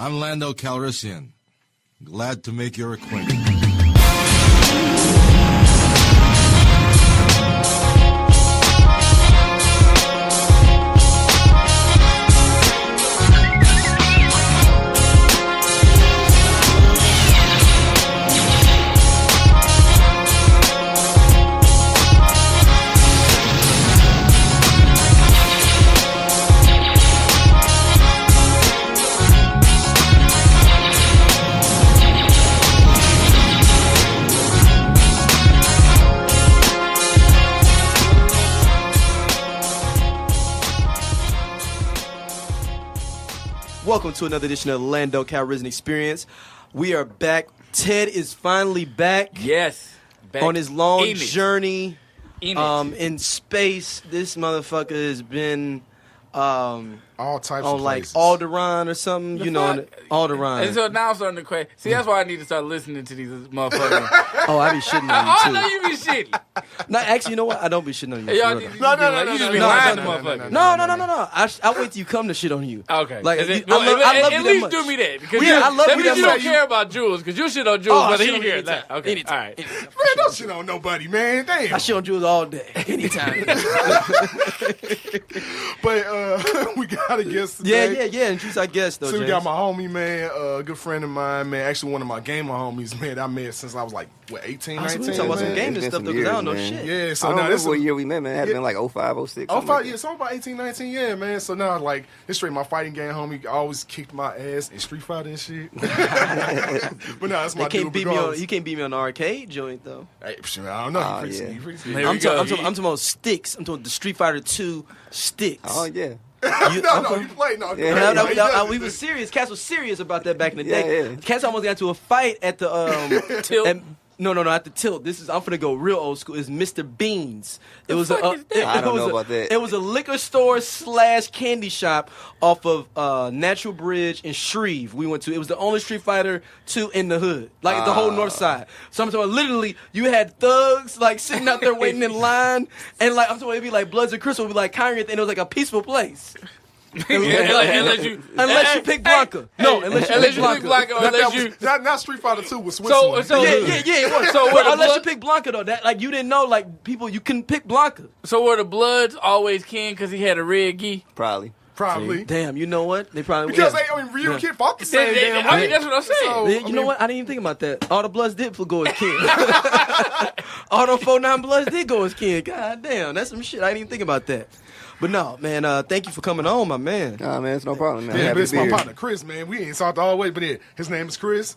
I'm Lando Calrissian. Glad to make your acquaintance. Welcome to another edition of the Lando Calrissian Experience. We are back. Ted is finally back. Yes. Back on his long in journey in space. This motherfucker has been all types on of like places. Alderaan or something. You know, Alderaan. And so now I'm starting to question. See, that's why I need to start listening to these motherfuckers. Oh, I be shitting on I you know too. you be shitting. No, actually, you know what? I don't be shitting on you. Y'all, for real. you just be lying to motherfuckers. No. I wait till you come to shit on you. Okay. Like, At I love you least that much. do me that. Because Yeah, I love that you means that you much. don't care about Jules, because you shit on Jules, I whether shit he on you hears that. anytime. Okay. Anytime. All right. Man, don't shit on nobody, man. Damn. I shit on Jules all day, anytime. But we got a guest today. Yeah. Introduce our guest, though, So we James. got my homie, man, a good friend of mine, man. Actually, one of my gamer homies, man. I met since I was like, 18, I was 19? talking about some man? games and It's stuff, been though, some because I don't know years, shit. Yeah, I so don't now remember this what year we met, man. It had been like 05, 06. Oh, something five, like yeah, that. so about 18, 19, yeah, man. So now, like, it's straight my fighting game, homie. Always kicked my ass in Street Fighter and shit. But now that's my dude. You can't beat me on the arcade joint, though. Hey, I don't know. Oh, You yeah. pretty Here I'm we go. talking about sticks. I'm talking the Street Fighter 2 sticks. Oh, yeah. No, you play. No, Yeah, No, we was serious. Cats was serious about that back in the day. Yeah. Cats almost got into a fight at the Tilt. No, at the tilt. I'm finna go real old school. It's Mr. Beans. It was fuck is that? I don't know about that. It was a liquor store / candy shop off of Natural Bridge in Shreve. We went to. It was the only Street Fighter 2 in the hood, like the whole north side. So I'm talking literally, you had thugs like sitting out there waiting in line, and like I'm talking it'd be like Bloods and Crips would be like congregate, and it was like a peaceful place. Unless you pick Blanca. Unless you pick Blanca. or unless you. Not Street Fighter 2 with Switzerland. So Yeah, it was. So were the unless you blood- pick Blanca though, that like you didn't know like people you couldn't pick Blanca. So were the Bloods always king because he had a red gi? Probably. Probably. Damn, you know what? They probably Because yeah. Ryu Kid fought the same damn I way. mean, that's what I'm saying. So, Yeah, you know what? I didn't even think about that. All the Bloods did go as king. All the 4-9 Bloods did go as king. God damn, that's some shit. I didn't even think about that. But no, man, thank you for coming on, my man. Nah, man, it's no problem, man. Yeah, Happy but it's to be my here. partner, Chris, man. We ain't talked all the way, but yeah, his name is Chris.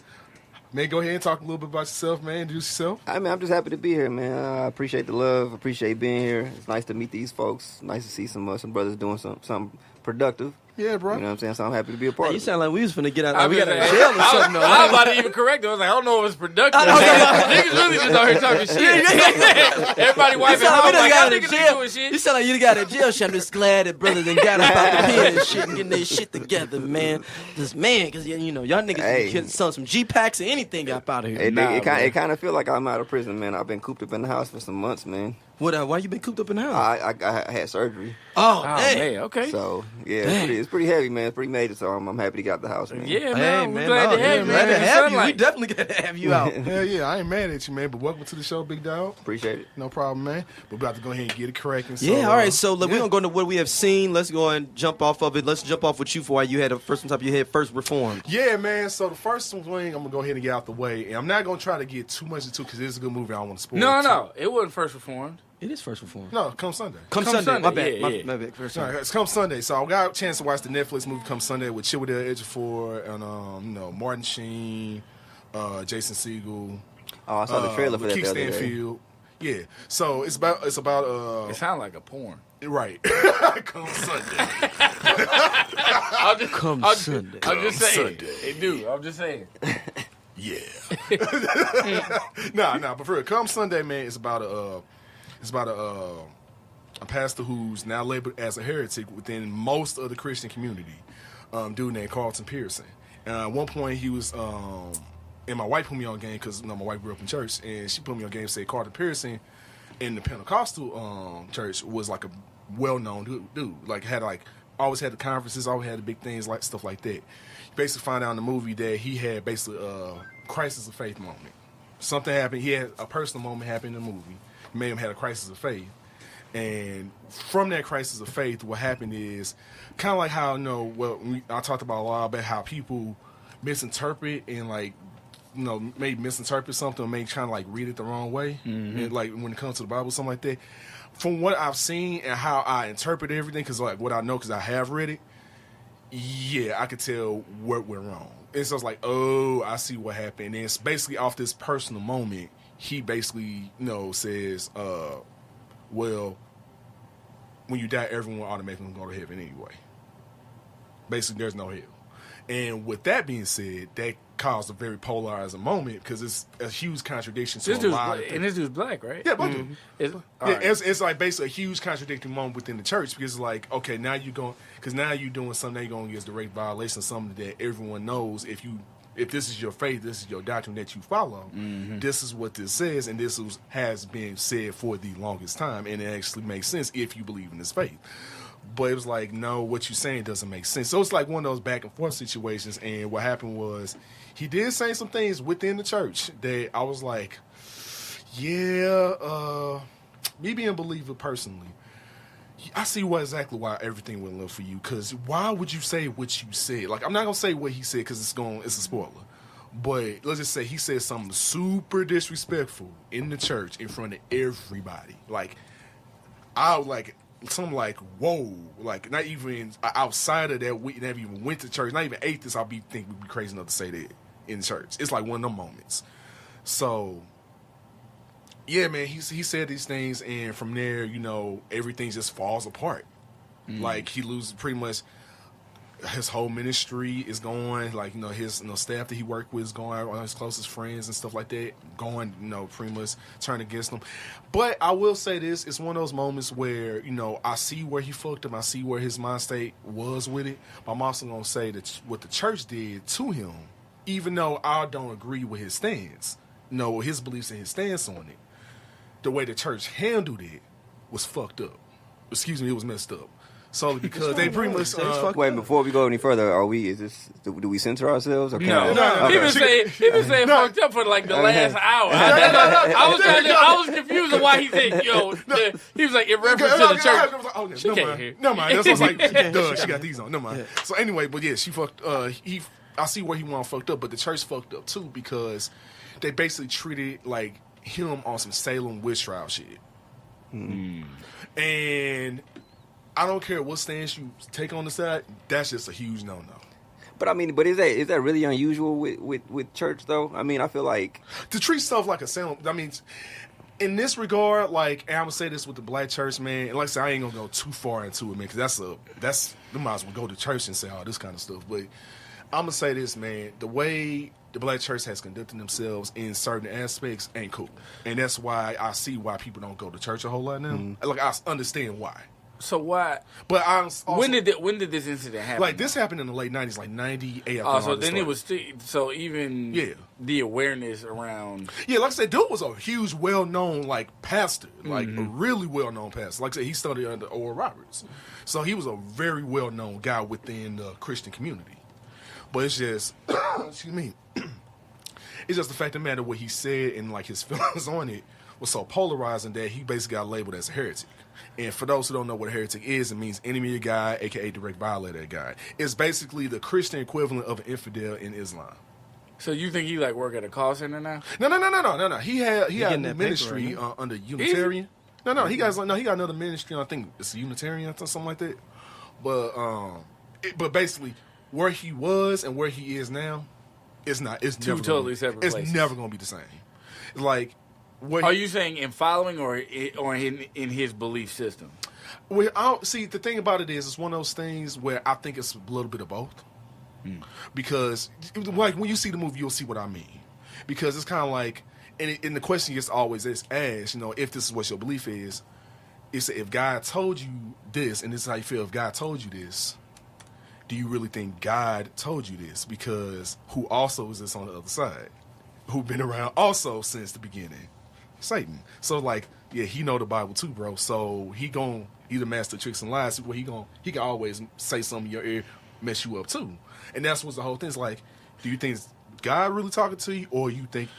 Man, go ahead and talk a little bit about yourself, man. Introduce yourself. I mean, I'm just happy to be here, man. I appreciate the love. Appreciate being here. It's nice to meet these folks. Nice to see some brothers doing something productive. Yeah, bro. You know what I'm saying? So I'm happy to be a part Hey, you of it. sound like we was finna get out. I we was got out of jail or something. I was about to even correct it. I was like, I don't know if it's productive. Niggas really just out here talking shit. Everybody wiping sound like we out done like, got y'all out of niggas jail. ain't doing shit. You sound like you got out of jail shit. I'm just glad that brothers done got up out the pen and shit and getting their shit together, man. This man, because you know y'all niggas Hey. selling some G packs or anything up out of here. It kind of feel like I'm out of prison, man. I've been cooped up in the house for some months, man. What? Why you been cooped up in the house? I had surgery. Oh, Oh, hey. man, okay. So, yeah, Dang. it's pretty heavy, man. It's pretty major, so I'm happy to get out the house, man. Yeah, Hey, man. man, We're glad no, to have you, glad man. to have you. We Sunlight. definitely got to have you out. Hell yeah, I ain't mad at you, man, but welcome to the show, big dog. Appreciate it. No problem, man. We're about to go ahead and get it cracking. So, Yeah, all right. So we're yeah. gonna go into what we have seen. Let's go and jump off of it. Let's jump off with you for why you had the first one top of your head first reformed. Yeah, man. So the first thing I'm gonna go ahead and get out the way, and I'm not gonna try to get too much into because it's a good movie. I don't want to spoil. No. It wasn't first reformed. It is first reformed. No, come Sunday. Come Come Sunday. My Sunday, bad. yeah. My bad. First Sorry, it's come Sunday. So I got a chance to watch the Netflix movie Come Sunday with Chiwetel Ejiofor and Martin Sheen, Jason Segel. Oh, I saw the trailer for that Keith the other day. Stanfield. Yeah. So it's about It sounds like a porn. right. Come Sunday. Come I'm Sunday. just saying. Sunday. It do. I'm just saying. Yeah. Nah, but for real, Come Sunday, man, it's about a pastor who's now labeled as a heretic within most of the Christian community. Dude named Carlton Pearson. And at one point he was and my wife put me on game because my wife grew up in church, and she put me on game and said Carlton Pearson in the Pentecostal church was like a well-known dude, like had like always had the conferences, always had the big things, like stuff like that. You basically find out in the movie that he had basically a crisis of faith moment. Something happened. He had a personal moment happen in the movie. It made him have a crisis of faith. And from that crisis of faith, what happened is kind of like how, I talked about a while about how people misinterpret and maybe misinterpret something or maybe trying to read it the wrong way. Mm-hmm. And when it comes to the Bible, something like that. From what I've seen and how I interpret everything, because what I know because I have read it, yeah, I could tell what went wrong. And so it's like, oh, I see what happened. And it's basically off this personal moment, he basically, says, well, when you die, everyone automatically go to heaven anyway. Basically, there's no hell. And with that being said, that caused a very polarizing moment because it's a huge contradiction to a lot of things. And this dude's black, right? Yeah, both of them. It's It's basically a huge contradicting moment within the church because it's like, okay, now you're doing something, now you're going against direct violation of something that everyone knows if this is your faith, this is your doctrine that you follow, this is what this says, and has been said for the longest time, and it actually makes sense if you believe in this faith. But it was like, no, what you're saying doesn't make sense. So it's like one of those back and forth situations, and what happened was he did say some things within the church that I was like, yeah, me being a believer personally, I see exactly why everything went left for you. Because why would you say what you said? I'm not gonna say what he said because it's a spoiler. But let's just say he said something super disrespectful in the church in front of everybody. Something like, whoa, not even outside of that. We never even went to church. Not even atheists. Think we'd be crazy enough to say that in church. It's like one of them moments. So. Yeah, man, he said these things, and from there, everything just falls apart. He loses pretty much his whole ministry is going. His staff that he worked with is going. All his closest friends and stuff like that going. Pretty much turn against him. But I will say this: it's one of those moments where I see where he fucked up. I see where his mind state was with it. But I'm also gonna say that what the church did to him, even though I don't agree with his stance, his beliefs and his stance on it. The way the church handled it was fucked up. Excuse me, it was messed up. Solely because they pretty much. Wait, before we go any further, do we censor ourselves? Or No. Okay. He been saying fucked up for the last hour. I was confused on why he said, he was like, in reference to the church. She can't hear. Never mind. That's what I was like, duh, she got these on. Never mind. Yeah. So anyway, but yeah, she fucked, I see where he went fucked up, but the church fucked up too because they basically treated him on some Salem witch trial shit. And I don't care what stance you take on the side, that's just a huge no-no. But is that really unusual with church though? I feel like to treat stuff like a Salem. In this regard, and I'm gonna say this with the black church, man. And like I said, I ain't gonna go too far into it, man, because you might as well go to church and say all this kind of stuff. But I'm gonna say this, man. The way the black church has conducted themselves in certain aspects ain't cool, and that's why I see why people don't go to church a whole lot now. I understand why. So why? But I also, when did this incident happen? This happened in the late 90s, 98. Oh, so then it was the awareness around. Yeah, like I said, dude was a huge, well-known pastor, a really well-known pastor. Like I said, he studied under Oral Roberts, so he was a very well-known guy within the Christian community. But it's just, excuse me, it's just the fact of the matter what he said and his feelings on it was so polarizing that he basically got labeled as a heretic. And for those who don't know what a heretic is, it means enemy of God, aka direct violator of God. It's basically the Christian equivalent of an infidel in Islam. So you think he work at a call center now? No. He had a ministry under Unitarian. No. He got another ministry. I think it's Unitarian or something like that. But basically, where he was and where he is now, it's not. It's two totally separate places. It's never going to be the same. Are you saying in following or in his belief system? Well, see, the thing about it is, it's one of those things where I think it's a little bit of both. Because, when you see the movie, you'll see what I mean. Because it's kind of and the question is always asked, if this is what your belief is, if God told you this, and this is how you feel, if God told you this, do you really think God told you this? Because who also is this on the other side? Who've been around also since the beginning. Satan. So like, yeah, he know the Bible too, bro. So he the master of tricks and lies. Where he can always say something in your ear, mess you up too. And that's what's the whole thing. It's like, do you think it's God really talking to you,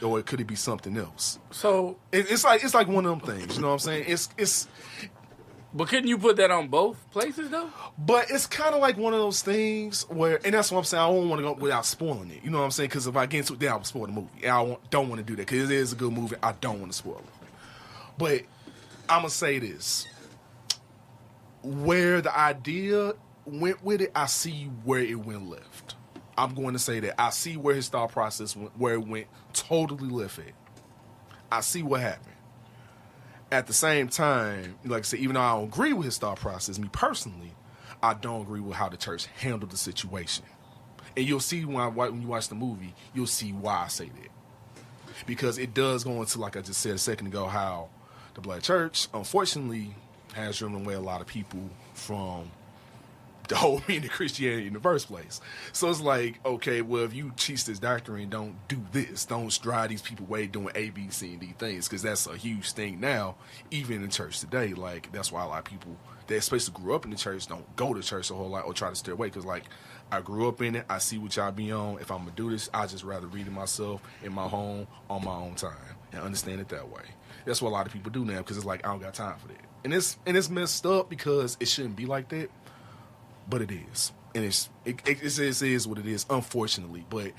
or could it be something else? So it's like one of them things. You know what I'm saying? It's. But couldn't you put that on both places though? But it's kind of like one of those things where, and that's what I'm saying. I don't want to go without spoiling it. You know what I'm saying? Because if I get into it, then I'll spoil the movie. And I don't want to do that because it is a good movie. I don't want to spoil it. But I'm gonna say this: where the idea went with it, I see where it went left. I'm going to say that I see where his thought process went, where it went totally left at. I see what happened. At the same time, like I said, even though I don't agree with his thought process, me personally, I don't agree with how the church handled the situation. And you'll see when you watch the movie, you'll see why I say that. Because it does go into, like I just said a second ago, how the black church, unfortunately, has driven away a lot of people from the whole meaning of Christianity in the first place. So it's like, okay, well, if you teach this doctrine, don't do this. Don't drive these people away doing A, B, C, and D things, because that's a huge thing now, even in church today. Like, that's why a lot of people that especially grew up in the church don't go to church a whole lot or try to stay away, because, like, I grew up in it. I see what y'all be on. If I'm going to do this, I just rather read it myself in my home on my own time and understand it that way. That's what a lot of people do now, because it's like, I don't got time for that. And it's messed up because it shouldn't be like that. But it is. And it is what it is, unfortunately. But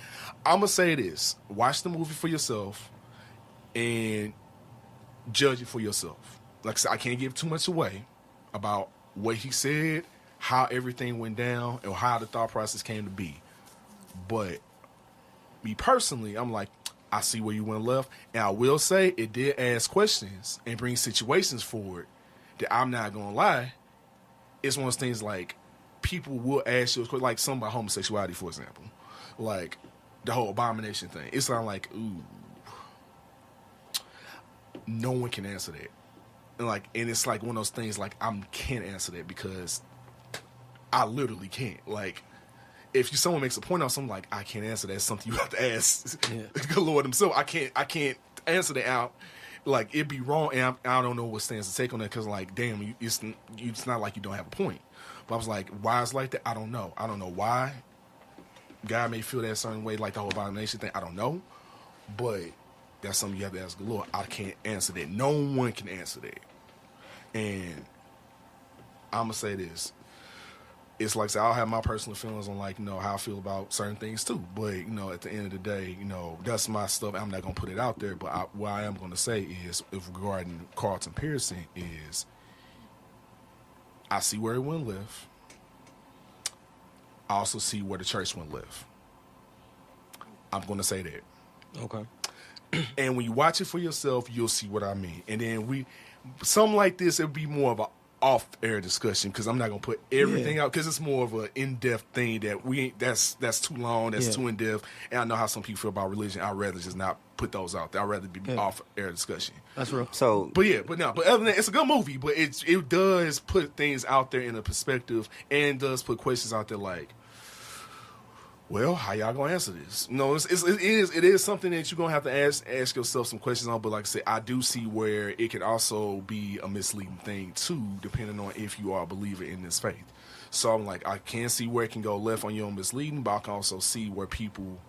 I'm going to say this. Watch the movie for yourself and judge it for yourself. Like I said, I can't give too much away about what he said, how everything went down, and how the thought process came to be. But me personally, I'm like, I see where you went left. And I will say it did ask questions and bring situations forward that I'm not going to lie. It's one of those things like, people will ask you, like something about homosexuality, for example, like the whole abomination thing. It's not like, ooh, no one can answer that, and it's like one of those things like I can't answer that because I literally can't. Like, if someone makes a point on something, like I can't answer that. It's something you have to ask the Lord Himself. I can't answer that out. Like, it'd be wrong, and I don't know what stance to take on that because, like, damn, it's not like you don't have a point. But I was like, why it's like that? I don't know. I don't know why. God may feel that certain way, like the whole abomination thing. I don't know. But that's something you have to ask the Lord. I can't answer that. No one can answer that. And I'm going to say this. It's like I said, I'll have my personal feelings on, like, how I feel about certain things too. But, at the end of the day, that's my stuff. I'm not going to put it out there. But what I am going to say is, if regarding Carlton Pearson, is I see where it went left. I also see where the church went left. I'm going to say that. Okay. And when you watch it for yourself, you'll see what I mean. And then something like this, it'll be more of a off-air discussion because I'm not going to put everything out because it's more of an in-depth thing that that's too long, that's too in-depth. And I know how some people feel about religion. I'd rather just not put those out there. I'd rather be off-air discussion. That's real. So, but other than that, it's a good movie, but it does put things out there in a perspective and does put questions out there like, well, how y'all gonna answer this? It is something that you're gonna have to ask yourself some questions on. But like I said, I do see where it can also be a misleading thing too, depending on if you are a believer in this faith. So I'm like, I can see where it can go left on your own misleading, but I can also see where people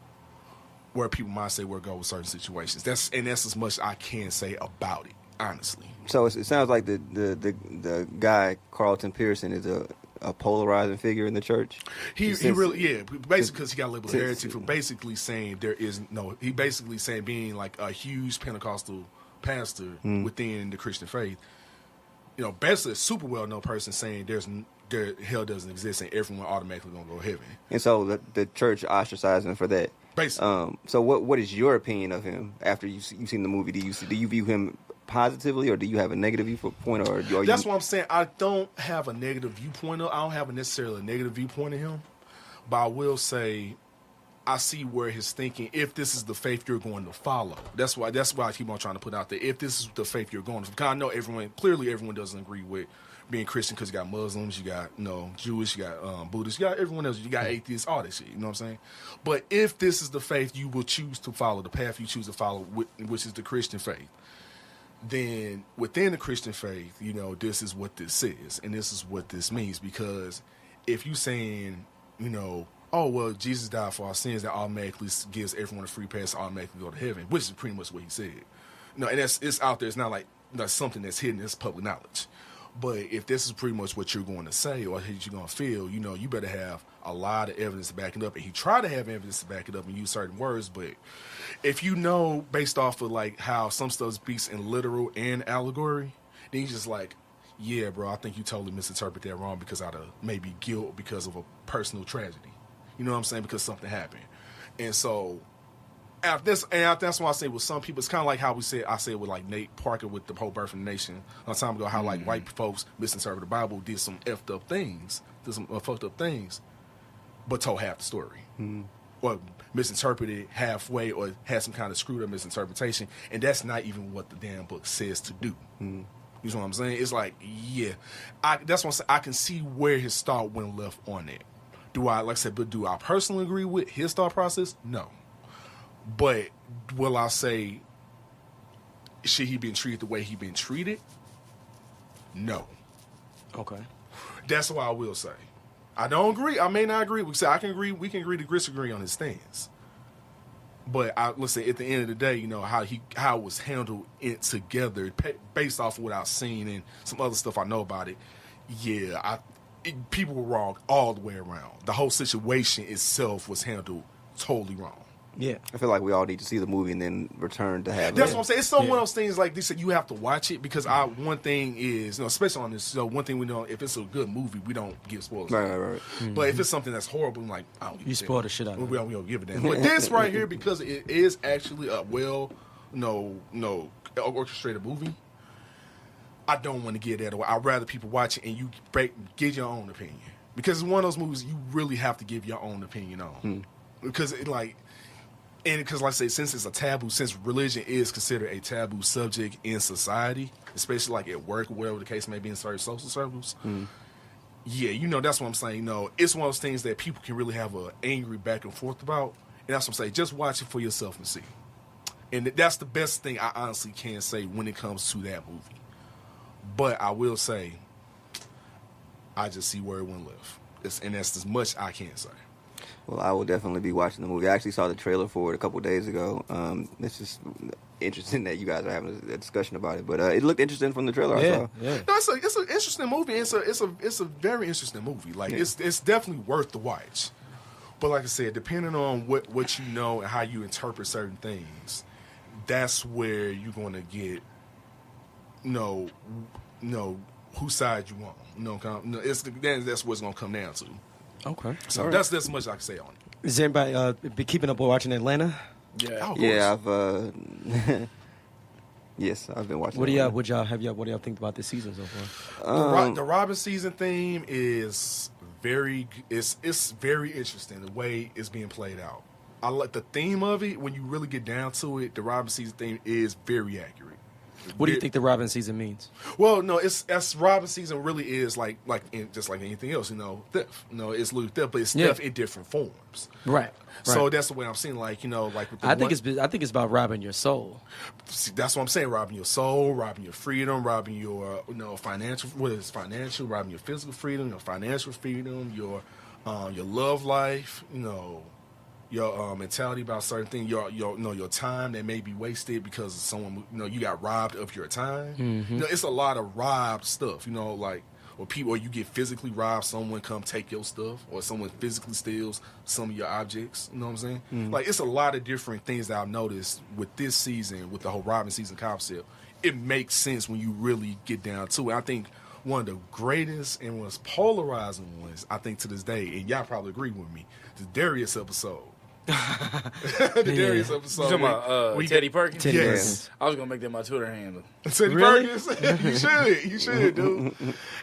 might say where to go with certain situations. That's as much I can say about it, honestly. So it sounds like the guy Carlton Pearson is a polarizing figure in the church. He really basically because he got labeled a heretic for basically saying he basically saying being like a huge Pentecostal pastor within the Christian faith. Basically a super well known person saying hell doesn't exist and everyone automatically gonna go to heaven. And so the church ostracized him for that. Basically. So what is your opinion of him after you've seen the movie? Do you view him positively, or do you have a negative viewpoint? Or that's what I'm saying. I don't have a negative viewpoint. I don't have necessarily a negative viewpoint of him, but I will say I see where his thinking. If this is the faith you're going to follow, that's why I keep on trying to put out there. If this is the faith you're going to, because I know everyone doesn't agree with being Christian because you got Muslims, you got Jewish, you got Buddhists, you got everyone else, you got atheists, all that shit. You know what I'm saying? But if this is the faith you will choose to follow, the path you choose to follow, which is the Christian faith, then within the Christian faith, you know, this is what this is, and this is what this means. Because if you saying, you know, oh, well, Jesus died for our sins, that automatically gives everyone a free pass to automatically go to heaven, which is pretty much what he said. No, and it's out there. It's not like that's something that's hidden. It's public knowledge. But if this is pretty much what you're going to say or what you're going to feel, you know, you better have a lot of evidence to back it up. And he tried to have evidence to back it up and use certain words. But if you know, based off of like how some stuff speaks in literal and allegory, then you just like, yeah, bro, I think you totally misinterpret that wrong because out of maybe guilt because of a personal tragedy. You know what I'm saying? Because something happened. And so that's why I say with some people, it's kind of like how I said with like Nate Parker with the whole Birth of the Nation a long time ago, how like white folks misinterpreted the Bible, did some fucked up things, but told half the story. Or misinterpreted halfway or had some kind of screwed up misinterpretation. And that's not even what the damn book says to do. You know what I'm saying? It's like, yeah. That's what I'm saying. I can see where his thought went left on it. Do I personally agree with his thought process? No. But will I say, should he been treated the way he been treated? No. Okay. That's what I will say. I don't agree. I may not agree. We can agree to disagree on his stance. But let's say at the end of the day, you know, how it was handled together based off of what I've seen and some other stuff I know about it. Yeah, people were wrong all the way around. The whole situation itself was handled totally wrong. Yeah. I feel like we all need to see the movie and then return to have That's what I'm saying. It's one of those things like this that you have to watch it because one thing is, you know, especially on this show, one thing we know, if it's a good movie, we don't give spoilers. Right. But if it's something that's horrible, I'm like, I don't give a damn. You spoil the shit out of it. We don't give a damn. But this right here, because it is actually a orchestrated movie, I don't want to give that away. I'd rather people watch it and you give your own opinion. Because it's one of those movies you really have to give your own opinion on. Because like I say, since it's a taboo, since religion is considered a taboo subject in society, especially like at work or whatever the case may be in certain social circles, yeah, you know, that's what I'm saying. You know, it's one of those things that people can really have an angry back and forth about. And that's what I'm saying. Just watch it for yourself and see. And that's the best thing I honestly can say when it comes to that movie. But I will say, I just see where it went left. And that's as much I can say. Well, I will definitely be watching the movie. I actually saw the trailer for it a couple of days ago. It's just interesting that you guys are having a discussion about it. But it looked interesting from the trailer I saw. Yeah. No, it's an interesting movie. It's a very interesting movie. Like it's definitely worth the watch. But like I said, depending on what you know and how you interpret certain things, that's where you're going to get whose side you want. That's what it's going to come down to. Okay. So that's as much as I can say on it. Is anybody been keeping up with watching Atlanta? Yeah. I've yes, I've been watching. What do y'all think about this season so far? The Robin season theme is very interesting the way it's being played out. I like the theme of it. When you really get down to it, the Robin season theme is very accurate. What do you think the Robin season means? Well, no, it's Robin season really is just like anything else, you know, theft. No, it's literally theft, but it's theft in different forms. Right. So that's the way I'm seeing, like, you know, like with the I think it's about robbing your soul. See, that's what I'm saying. Robbing your soul, robbing your freedom, robbing your financial. What is financial? Robbing your physical freedom, your financial freedom, your love life. You know, your mentality about certain things. Your time that may be wasted because of someone. You know, you got robbed of your time. Mm-hmm. You know, it's a lot of robbed stuff. You know, like. Or you get physically robbed, someone come take your stuff, or someone physically steals some of your objects. You know what I'm saying? Mm-hmm. Like, it's a lot of different things that I've noticed with this season, with the whole Robin season concept. It makes sense when you really get down to it. I think one of the greatest and most polarizing ones, I think to this day, and y'all probably agree with me, the Darius episode. Darius episode. You talking about Teddy Perkins? Teddy Yes. Perkins. I was going to make that my Twitter handle. Teddy Really? Perkins? You should, dude.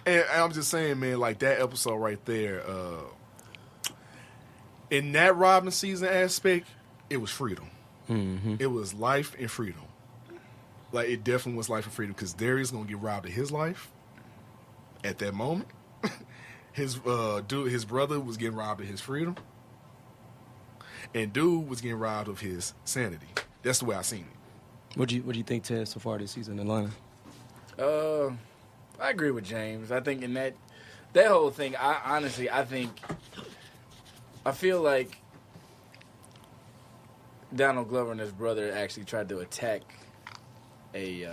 And I'm just saying, man, like that episode right there, in that Robin season aspect, it was freedom. Mm-hmm. It was life and freedom. Like, it definitely was life and freedom because Darius going to get robbed of his life at that moment. His brother was getting robbed of his freedom. And dude was getting robbed of his sanity. That's the way I seen it. What do you think, Ted, so far this season in Atlanta? I agree with James. I think in that whole thing, I feel like Donald Glover and his brother actually tried to attack a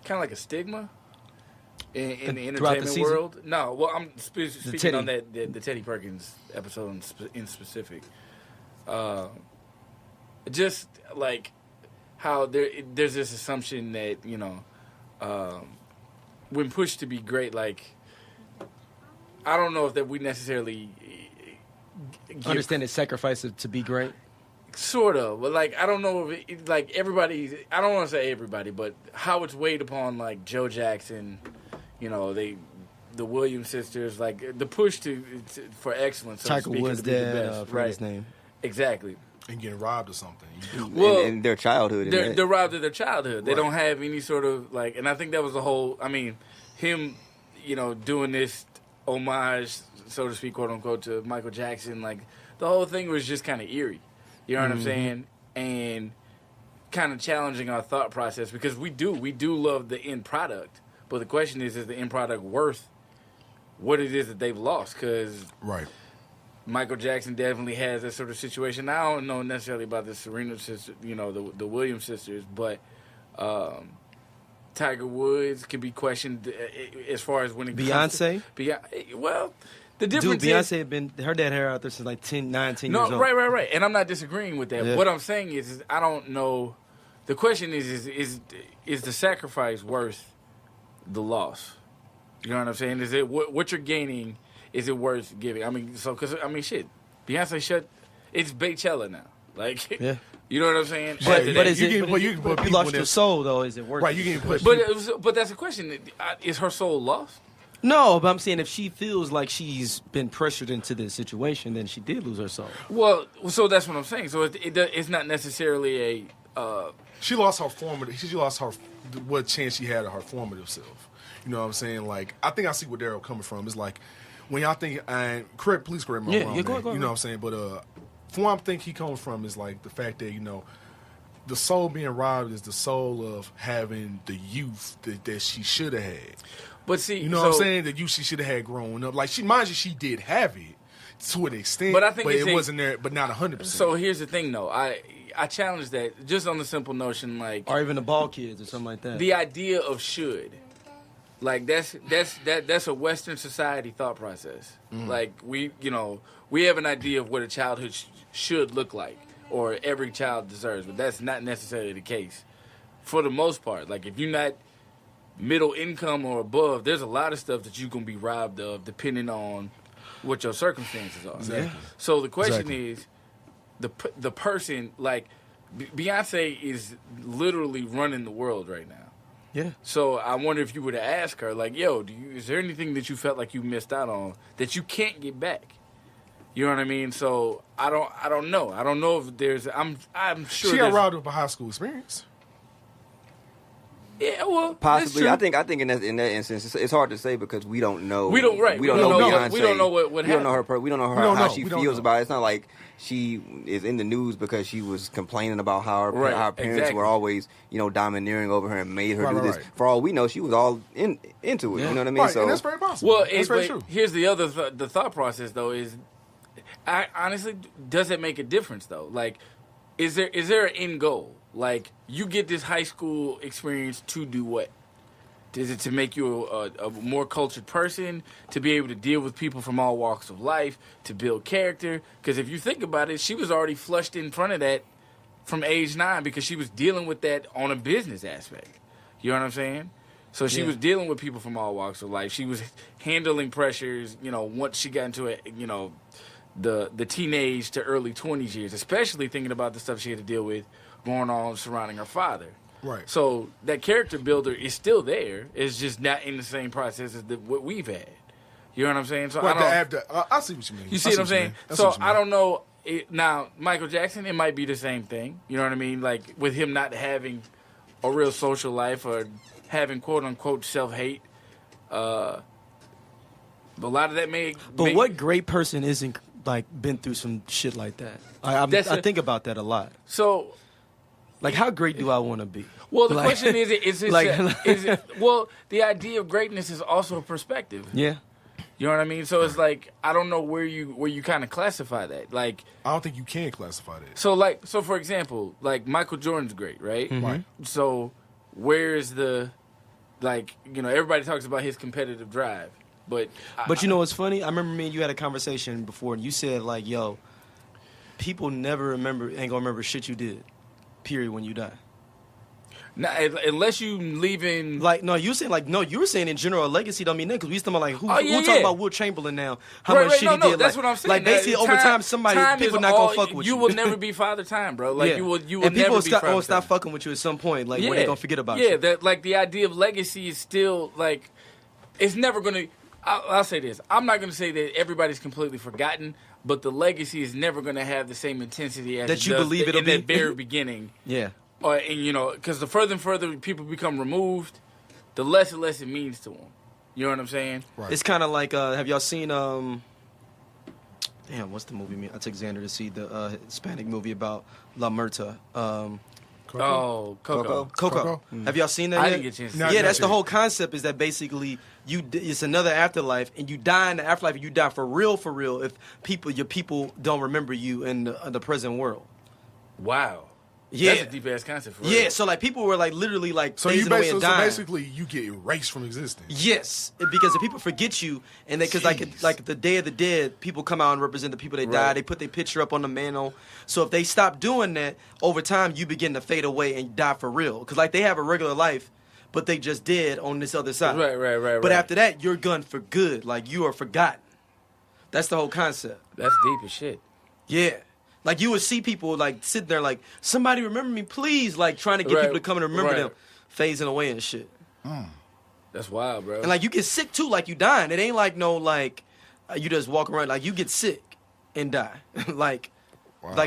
kind of like a stigma in the entertainment world. No, well, I'm speaking on the Teddy Perkins episode in specific. Just like how there's this assumption that, you know, when pushed to be great, like, I don't know if that we necessarily understand the sacrifice to be great. Sort of, but like I don't know if it, like everybody. I don't want to say everybody, but how it's weighed upon like Joe Jackson, you know, the Williams sisters, like the push for excellence. So Tiger Woods dead, right? His name Exactly. And getting robbed or something. Well, in their childhood. They're robbed of their childhood. They Right. don't have any sort of like, and I think that was the whole. I mean, him, you know, doing this homage, so to speak, quote unquote, to Michael Jackson. Like the whole thing was just kind of eerie. You know what I'm saying? And kind of challenging our thought process because we do love the end product, but the question is the end product worth what it is that they've lost? Because Right. Michael Jackson definitely has that sort of situation. I don't know necessarily about the Serena sister, you know, the Williams sisters, but Tiger Woods can be questioned as far as when it Beyonce? comes to, well, the difference Beyonce had been her dad hair out there since like 10 years old. Right. And I'm not disagreeing with that. Yeah. What I'm saying is I don't know. The question is the sacrifice worth the loss? You know what I'm saying? Is it what you're gaining? Is it worth giving? I mean, shit. Beyonce it's Beychella now. Like, Yeah. you know what I'm saying? But Yeah, is you it? can But put- if you can put you people lost in your this- soul, though, is it worth Right, it? you can push. But that's the question. Is her soul lost? No, but I'm saying if she feels like she's been pressured into this situation, then she did lose her soul. Well, so that's what I'm saying. So it's not necessarily a. She lost her formative. She lost her what chance she had of her formative self. You know what I'm saying? Like I think I see where Daryl coming from. It's like when y'all think and please correct me if I'm wrong. go man. ahead. You know what I'm saying? But from what I think he comes from is like the fact that, you know, the soul being robbed is the soul of having the youth that she should have had. But see, You know what I'm saying? The youth she should have had growing up. Like mind you, she did have it to an extent, But I think it wasn't there, but not 100%. So here's the thing, though. I challenge that just on the simple notion, like Or even the ball kids or something like that. the idea of should, like that's a Western society thought process. Like we have an idea of what a childhood should look like, or every child deserves, but that's not necessarily the case for the most part. Like if you're not middle income or above, there's a lot of stuff that you can be robbed of depending on what your circumstances are. Exactly. So the question Exactly. is, the person, like Beyonce is literally running the world right now. Yeah. So I wonder if you were to ask her, like, yo, is there anything that you felt like you missed out on that you can't get back? You know what I mean? So I don't know. I don't know if there's. I'm sure she got there's- robbed of a high school experience. Yeah, well, Possibly, that's I true. think in that instance, it's hard to say because we don't know. We don't- right. We don't know Beyonce. We don't know what We don't know her. We don't know her, don't how know. she We don't feels know. about it. It's not like she is in the news because she was complaining about how her, Right, how her parents exactly. were always, domineering over her and made her Right, do right, this. right. For all we know, she was all into it. Yeah. You know what I mean? Right, So and that's very possible. Well, that's very but true. here's the other the thought process though is, honestly, does it make a difference though? Like, is there an end goal? Like, you get this high school experience to do what? Is it to make you a more cultured person, to be able to deal with people from all walks of life, to build character? Because if you think about it, she was already flushed in front of that from age 9 because she was dealing with that on a business aspect. You know what I'm saying? So she was dealing with people from all walks of life. She was handling pressures, once she got into it, the teenage to early 20s years, especially thinking about the stuff she had to deal with going on surrounding her father. Right. So that character builder is still there. It's just not in the same process as what we've had. You know what I'm saying? So Well, I don't. I see what you mean. You see what I'm saying? So I I don't know. Now Michael Jackson, it might be the same thing. You know what I mean? Like with him not having a real social life or having quote unquote self-hate. But a lot of that may. What great person isn't like been through some shit like that? I think about that a lot. So Like, how great do I want to be? Well, the Like- question is well, the idea of greatness is also a perspective. Yeah. You know what I mean? So it's like, I don't know where you kind of classify that. Like, I don't think you can classify that. so for example, like Michael Jordan's great, right? Right. So where's the, like, you know, everybody talks about his competitive drive, but But you know what's funny? I remember me and you had a conversation before, and you said, like, yo, people ain't gonna remember shit you did, period, when you die. unless you leaving, Like, no, you saying, like, no, you were saying in general, a legacy don't mean that, because we used to talk about, like, who yeah, talking yeah. about Will Chamberlain now, how Right, much shit he no, did. that's like, what I'm saying. Like, basically, over time, people is not all- gonna fuck with you. You will never be Father Time, bro. Like, Yeah. you will and never people be Father stop Time. fucking with you at some point, like, when they gonna forget about yeah, you. that, like, the idea of legacy is still, like, it's never gonna, I'll say this. I'm not gonna say that everybody's completely forgotten, but the legacy is never gonna have the same intensity as That it you does believe it'll in that be. very beginning. Yeah. And you know, because the further and further people become removed, the less and less it means to them. You know what I'm saying? Right. It's kind of like, have y'all seen, damn, what's the movie? I took Xander to see the Hispanic movie about La Muerta. Oh, Coco. Coco. Have y'all seen that I yet? didn't get a chance to see Not it. Yeah, yet. that's the whole concept, is that basically it's another afterlife, and you die in the afterlife, and you die for real, if your people don't remember you in the present world. Wow. Yeah. That's a deep ass concept for real. Yeah, so like people were like literally like So you phasing away and dying. basically you get erased from existence. Yes, because if people forget you, and because Jeez. like the Day of the Dead, people come out and represent the people that Right. died. They put their picture up on the mantle. So if they stop doing that, over time you begin to fade away and die for real. Because like they have a regular life, but they just dead on this other side. Right. But after that, you're gone for good. Like you are forgotten. That's the whole concept. That's deep as shit. Yeah. Like you would see people like sitting there like, somebody remember me, please, like trying to get Right, people to come and remember right. them, phasing away and shit. That's wild, bro. And like you get sick too, like you dying. It ain't like no like you just walk around, like you get sick and die, like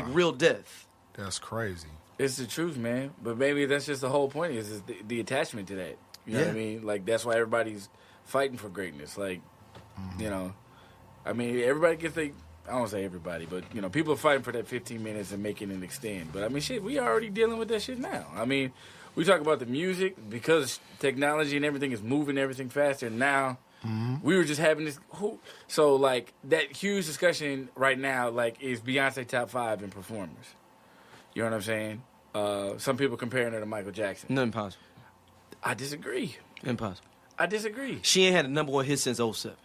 real death. That's crazy. It's the truth, man. But maybe that's just the whole point is the attachment to that. You know what I Yeah. mean? Like that's why everybody's fighting for greatness. Like, you know, I mean, everybody gets I don't say everybody, but you know, people are fighting for that 15 minutes and making it extend. But I mean, shit, we already dealing with that shit now. I mean, we talk about the music because technology and everything is moving everything faster. Now, we were just having this. So like that huge discussion right now, like is Beyonce top 5 in performers? You know what I'm saying? Some people comparing her to Michael Jackson. Nothing possible. I disagree. Impossible. I disagree. She ain't had a number one hit since 07.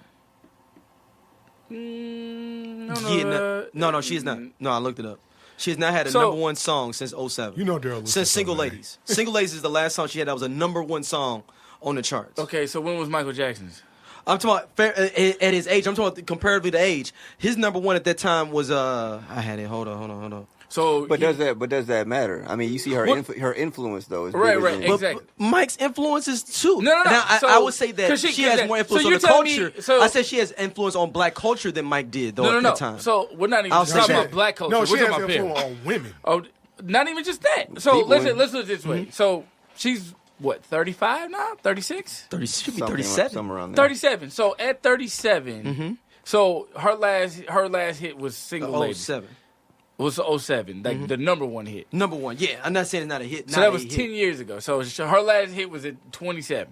No, No, she has not. No, I looked it up. She has not had a So- number one song since 07. You know Daryl listens Since to Single something, Ladies. Single Ladies is the last song she had that was a number one song on the charts. Okay, so when was Michael Jackson's? I'm talking about at his age. I'm talking about comparatively to age. His number one at that time was I had it. Hold on. So, But does that matter? I mean, you see her her influence though. Is Right, bigger right, than- But exactly. Mike's influences too. No. Now, So- I would say that 'cause she she- has that- more so influence on you're the telling me- culture. so- I said she has influence on black culture than Mike did though No. at that time. So we're not even I'll talking say about that. black culture. No, we're she talking has about influence period. on women. Oh, not even just that. So People let's women. do it this way. So she's what, 35 now? 36? 30, she should be something 37. somewhere around there. 37. So at 37, so her last hit was Single Lady. 07. Was 07, like the number one hit. Number one. Yeah, I'm not saying it's not a hit. So that was 10 years ago. So her last hit was at 27.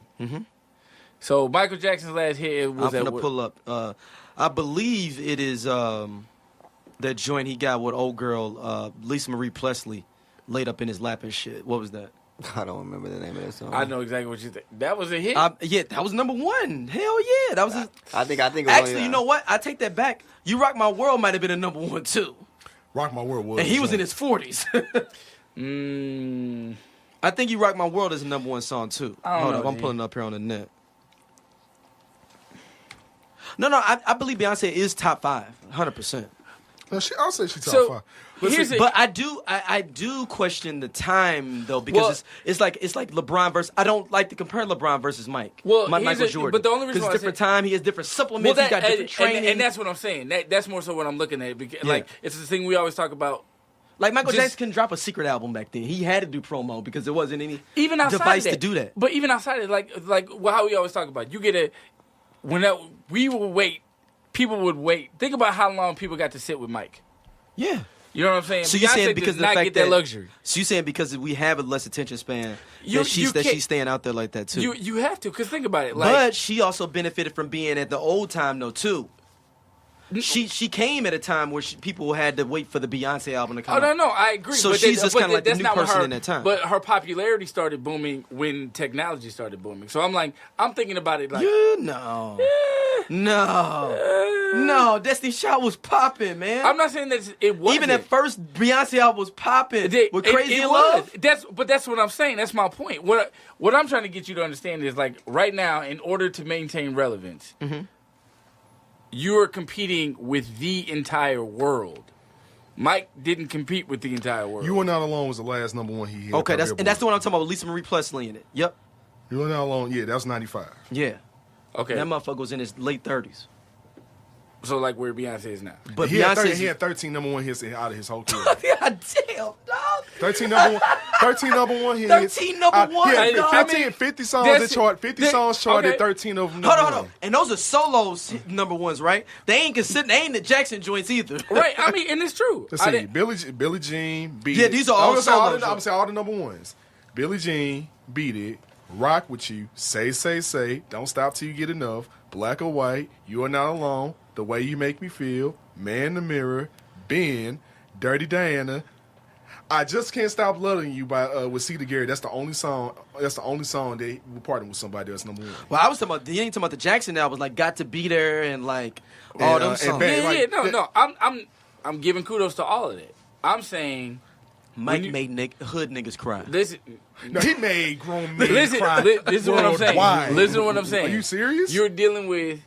So Michael Jackson's last hit was I'm at gonna what? pull up. I believe it is that joint he got with old girl Lisa Marie Presley laid up in his lap and shit. What was that? I don't remember the name of that song. I know exactly what you think. That was a hit. Yeah, that was number one. Hell yeah, that was. I think. It was Actually, only, you know what? I take that back. You Rock My World might have been a number one too, Rock My World was. and he was in his 40s. Mm, I think You Rock My World is a number one song too. I don't Hold know, up, I'm G. pulling it up here on the net. No, I believe Beyonce is top 5, 100%. No, I'll say she's top So, 5. here's But I do question the time though, because Well- it's like LeBron versus. I don't like to compare LeBron versus Mike. Well, Michael here's Jordan. but the only reason because why I different say- time, he has different supplements. He's got different training. and that's what I'm saying. That's more so what I'm looking at. Because, Yeah. Like it's the thing we always talk about. like Michael just- Jackson couldn't drop a secret album back then. He had to do promo because there wasn't any Even outside device of that, to do that. But even outside of how we always talk about, you get we will wait. People would wait. Think about how long people got to sit with Mike. Yeah, You know what I'm saying? So you're Beyonce saying does because of the not fact get that that luxury. So you're saying because we have a less attention span, You that she's can't- staying out there like that too. You have to, because think about it. Like, But she also benefited from being at the old time though too. She came at a time where people had to wait for the Beyonce album to come out. no, I agree. So but she's just but kinda like the that's new not what person her, in that time. But her popularity started booming when technology started booming. So I'm thinking about it like, No, Destiny Child was popping, man. I'm not saying that it wasn't. Even at first, Beyonce album was popping with Crazy in Love. That's what I'm saying. That's my point. What I'm trying to get you to understand is like right now, in order to maintain relevance, you're competing with the entire world. Mike didn't compete with the entire world. You Are Not Alone was the last number one he hit. Okay, that's the one I'm talking about with Lisa Marie Presley in it. Yep. You Are Not Alone. Yeah, that was 95. Yeah. Okay. That motherfucker was in his late 30s. So like where Beyonce is now. But he had Beyonce, he had 13 number one hits out of his whole career. God damn, dog. 13 number one hits. 13 number one. Yeah, dog. 50 songs that chart. 50 songs charted. Okay. 13 of them. Hold on. And those are solos number ones, right? They ain't the Jackson joints either. Right. I mean, and it's true. Let's see. Billie Jean, Beat Yeah, It. these are all solos. I'm saying all the number ones. Billie Jean, Beat It, Rock With You, Say, Don't Stop Till You Get Enough, Black or White, You Are Not Alone, The Way You Make Me Feel, Man in the Mirror, Ben, Dirty Diana. I Just Can't Stop Loving You by with Cedar Gary. That's the only song. That's the only song they were partnering with somebody else. Number one. Well, I was talking about. You ain't talking about the Jackson album, like "Got to Be There" and like all those songs. No. I'm giving kudos to all of that. I'm saying Mike made hood niggas cry. Listen, No, he made grown men cry. Listen to what I'm saying. worldwide. Listen to what I'm saying. Are you serious? You're dealing with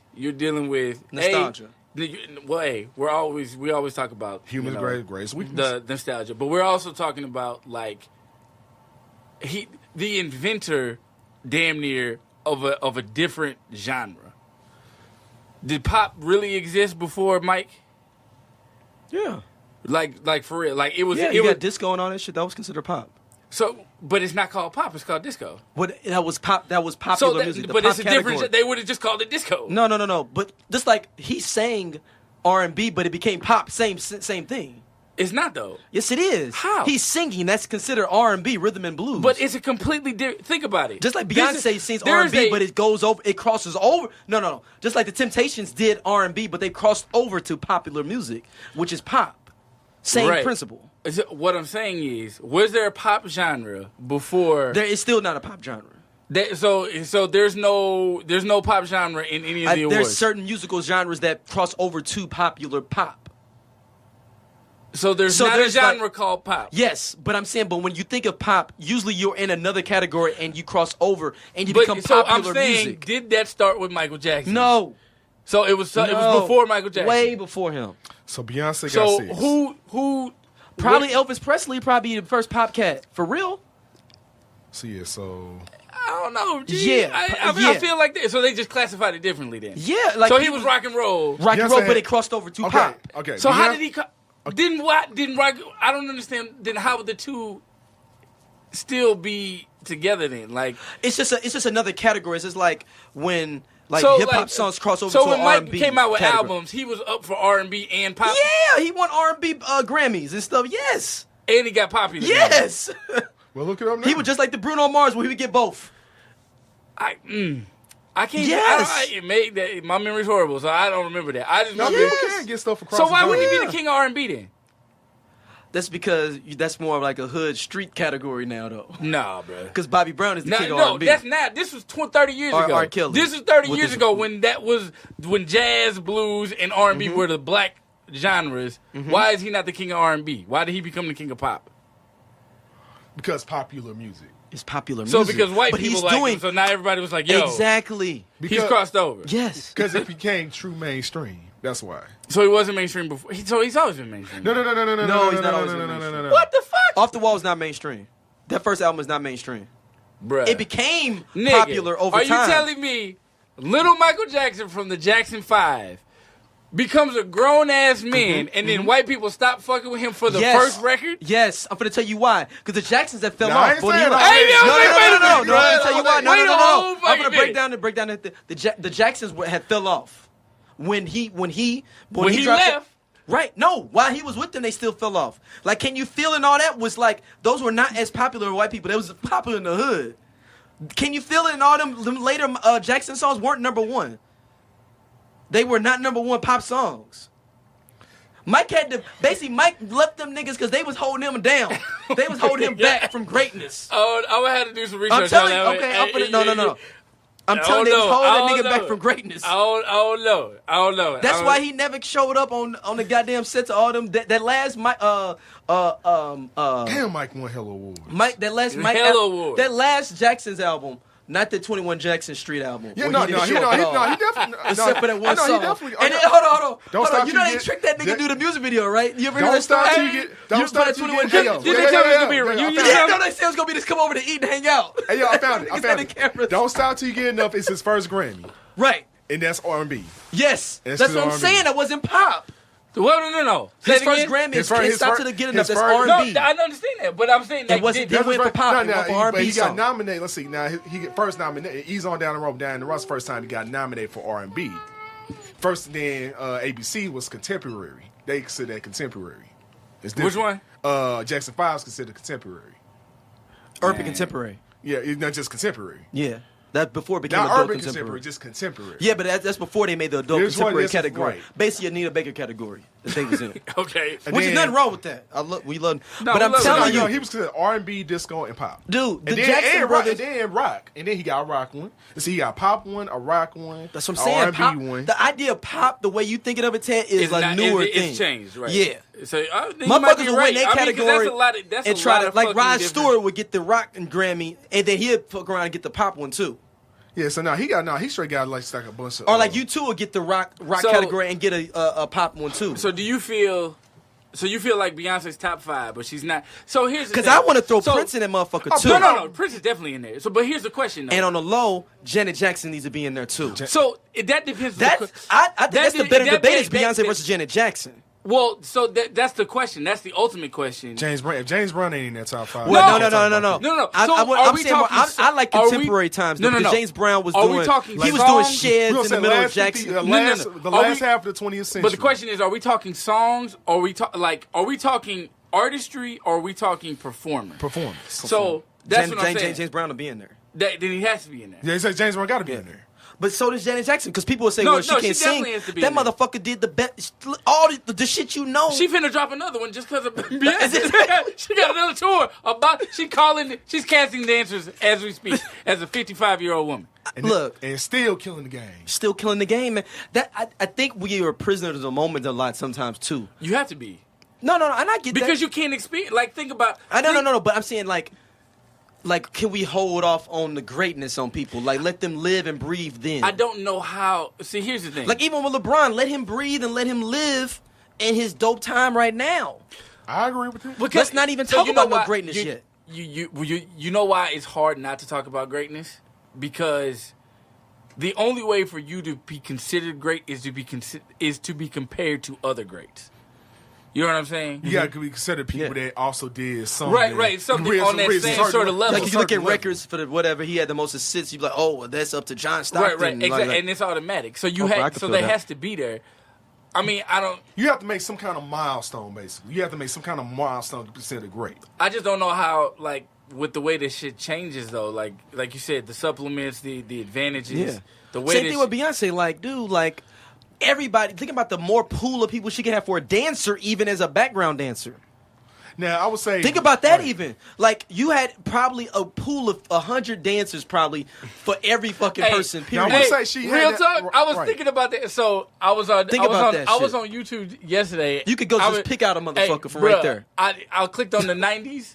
Nostalgia. We always talk about Human's greatest weakness. the nostalgia, but we're also talking about like the inventor, damn near of a different genre. Did pop really exist before Mike? Yeah. Like for real, like it was. Yeah, it you was got disco and all that shit. That was considered pop. so, but it's not called pop. It's called disco. But that was pop. That was So, popular music. The but pop it's a category. difference. They would have just called it disco. No. But just like he sang R&B, but it became pop. Same thing. It's not though. Yes, it is. How? He's singing. That's considered R&B, rhythm and blues. But it's a completely different. Think about it. just like This Beyonce is- sings there is R&B, a- but it goes over. It crosses over. No. Just like the Temptations did R&B, but they crossed over to popular music, which is pop. Same Right. principle. What I'm saying is, was there a pop genre before? There is still not a pop genre. So there's no pop genre in any of the awards. There's certain musical genres that cross over to popular pop. So there's So not there's a genre like- called pop. Yes, but I'm saying, but when you think of pop, usually you're in another category and you cross over and you But become so popular I'm saying, music. did that start with Michael Jackson? No. So it was before Michael Jackson. Way before him. So Beyonce got So 6. who? Probably what- Elvis Presley, probably the first pop cat. For real? So yeah, so I don't know. Gee. Yeah, I yeah. feel like that. So they just classified it differently then. Yeah. Like So he was rock and roll. rock and Beyonce roll, but had- it crossed over to okay, pop. okay. So how Beyonce- did he? Didn't rock? I don't understand. Then how would the two still be together then? Like It's just another category. It's just like when so, hip hop like, songs cross over so to when an Mike R&B came out with category. albums, he was up for R&B and pop. Yeah, he won R&B Grammys and stuff. Yes. And he got popular. Yes. well, look it up now. He was just like the Bruno Mars where he would get both. I can't. Yes. It made that. My memory's horrible, so I don't remember that. I just No, remember. people can get stuff across. So why the wouldn't he board. be the king of R&B then? That's because that's more of like a hood street category now, though. Nah, bro. Because Bobby Brown is the king of No, R&B. that's not. This was 30 years R. ago. R. Kelly. This was 30 With years his- ago when jazz, blues, and R&B Mm-hmm. were the black genres. Why is he not the king of R&B? Why did he become the king of pop? Because popular music. It's popular So music. because white but people he's liked doing him, so now everybody was like, yo, exactly. he's crossed over. Yes. Because it became true mainstream. That's why. So he wasn't mainstream before. So he's always been mainstream. No. No, he's not always been mainstream. What the fuck? Off the Wall is not mainstream. That first album is not mainstream. Bruh. It became Nigga, popular over are time. you telling me little Michael Jackson from the Jackson 5 becomes a grown-ass man and then white people stop fucking with him for the Yes. first record? Yes, I'm gonna tell you why. Because the Jacksons that fell No, I off. ain't Boy, saying he- that. Hey, yo, no, wait a minute, I'm gonna tell you why. wait a whole I'm fucking gonna minute. break down the Jacksons had fell off when he When he dropped left, Right. No, while he was with them, they still fell off. Like, Can You Feel and all that was like, those were not as popular with white people. They was popular in the hood. Can You Feel It and all them later Jackson songs weren't number one. They were not number one pop songs. Mike left them niggas because they was holding him down. They was holding him back from greatness. Oh, I would have to do some research. I'm telling you, okay, no. I'm telling you, they was holding that nigga back from greatness. I don't know. That's why he never showed up on the goddamn sets of all them. That last Mike, Damn, Mike won hella awards. That last Jackson's album. Not the 21 Jackson Street album. Yeah, no, he definitely. Except for that one song. Definitely. And then, hold on. You know they tricked that nigga to do the music video, right? You ever heard that story? Don't start till you get. Did they tell me it was gonna be a reunion? Yeah, they said it was gonna be just come over to eat and hang out. Hey, yo, I found it. Don't Stop Till You Get Enough. It's his first Grammy. Right. And that's R&B. Yes. That's what I'm saying. That wasn't pop. Well, no. His first Grammy is Can't Stop Till You Get Enough. That's R&B. No, I understand that, but I'm saying that he went for pop. But he got nominated. Let's see. Now he get first nominated. He's on down the road. Down the road. First time he got nominated for R&B. First, then ABC was contemporary. They consider that contemporary. Which one? Jackson 5 is considered contemporary. Urban contemporary. Yeah, it's not just contemporary. Yeah. That before it became not adult urban contemporary. Just contemporary. Yeah, but that's before they made the adult contemporary category. Right. Basically, Anita Baker category. The thing was in it. Okay. Which is nothing wrong with that. We love. No, but I'm telling you, he was considered R&B, disco, and pop. Dude, the and Jackson brothers. And then rock. And then he got a rock one. See, he got a pop one, a rock one. That's what I'm saying. R&B pop, one. The idea of pop, the way you thinking of it, Ted, is a newer thing. It's changed, right? Yeah. So motherfuckers will win that category that's and try to, like Rod different. Stewart would get the rock and Grammy, and then he'd fuck around and get the pop one too. Yeah, so he straight got like a bunch of. Or like you two would get the rock category and get a pop one too. So do you feel? So you feel like Beyonce's top 5, but she's not. So here's because I want to throw Prince in that motherfucker too. No, Prince is definitely in there. So, but here's the question. Though. And on the low, Janet Jackson needs to be in there too. So that depends. I think that's the better debate is Beyonce versus Janet Jackson. Well, so that's the question. That's the ultimate question. James Brown. If James Brown ain't in that top 5. Well, no. So I like contemporary times. No. James Brown was doing. He was doing sheds in the middle of Jackson. The last half of the 20th century. But the question is, are we talking songs? Or are we talking artistry? Or are we talking performance? So that's what I'm saying. James Brown will be in there. Then he has to be in there. Yeah, he said James Brown got to be in there. But so does Janet Jackson, because people will say, she can't sing. That mother did the best, all the shit you know. She finna drop another one just because of Beyonce. She got another tour she's casting dancers as we speak, as a 55-year-old woman. And still killing the game. Still killing the game, man. I think we are prisoners of the moment a lot sometimes, too. You have to be. No, and I get that. Because you can't experience, think about. No, but I'm saying, can we hold off on the greatness on people? Let them live and breathe then. I don't know how. See, here's the thing. Even with LeBron, let him breathe and let him live in his dope time right now. I agree with you. Let's not even talk about no greatness yet. You know why it's hard not to talk about greatness? Because the only way for you to be considered great is to be compared to other greats. You know what I'm saying? You got to consider people that also did something. Right. Something on that same sort of level. If you look at records for whatever, he had the most assists, you'd be like, that's up to John Stockton. Right. Exactly. And it's automatic. So that has to be there. I mean, You have to make some kind of milestone, basically. You have to make some kind of milestone to be considered great. I just don't know how, with the way this shit changes, though. Like you said, the supplements, the advantages. Yeah. The way same thing with Beyonce. Everybody, think about the more pool of people she can have for a dancer, even as a background dancer. Now, I would say... Think about that even. You had probably a pool of 100 dancers probably for every fucking person, period. Now, I would say she real had talk, I was thinking about that. So, I was on YouTube yesterday. You could go pick out a motherfucker from right there. I clicked on the 90s.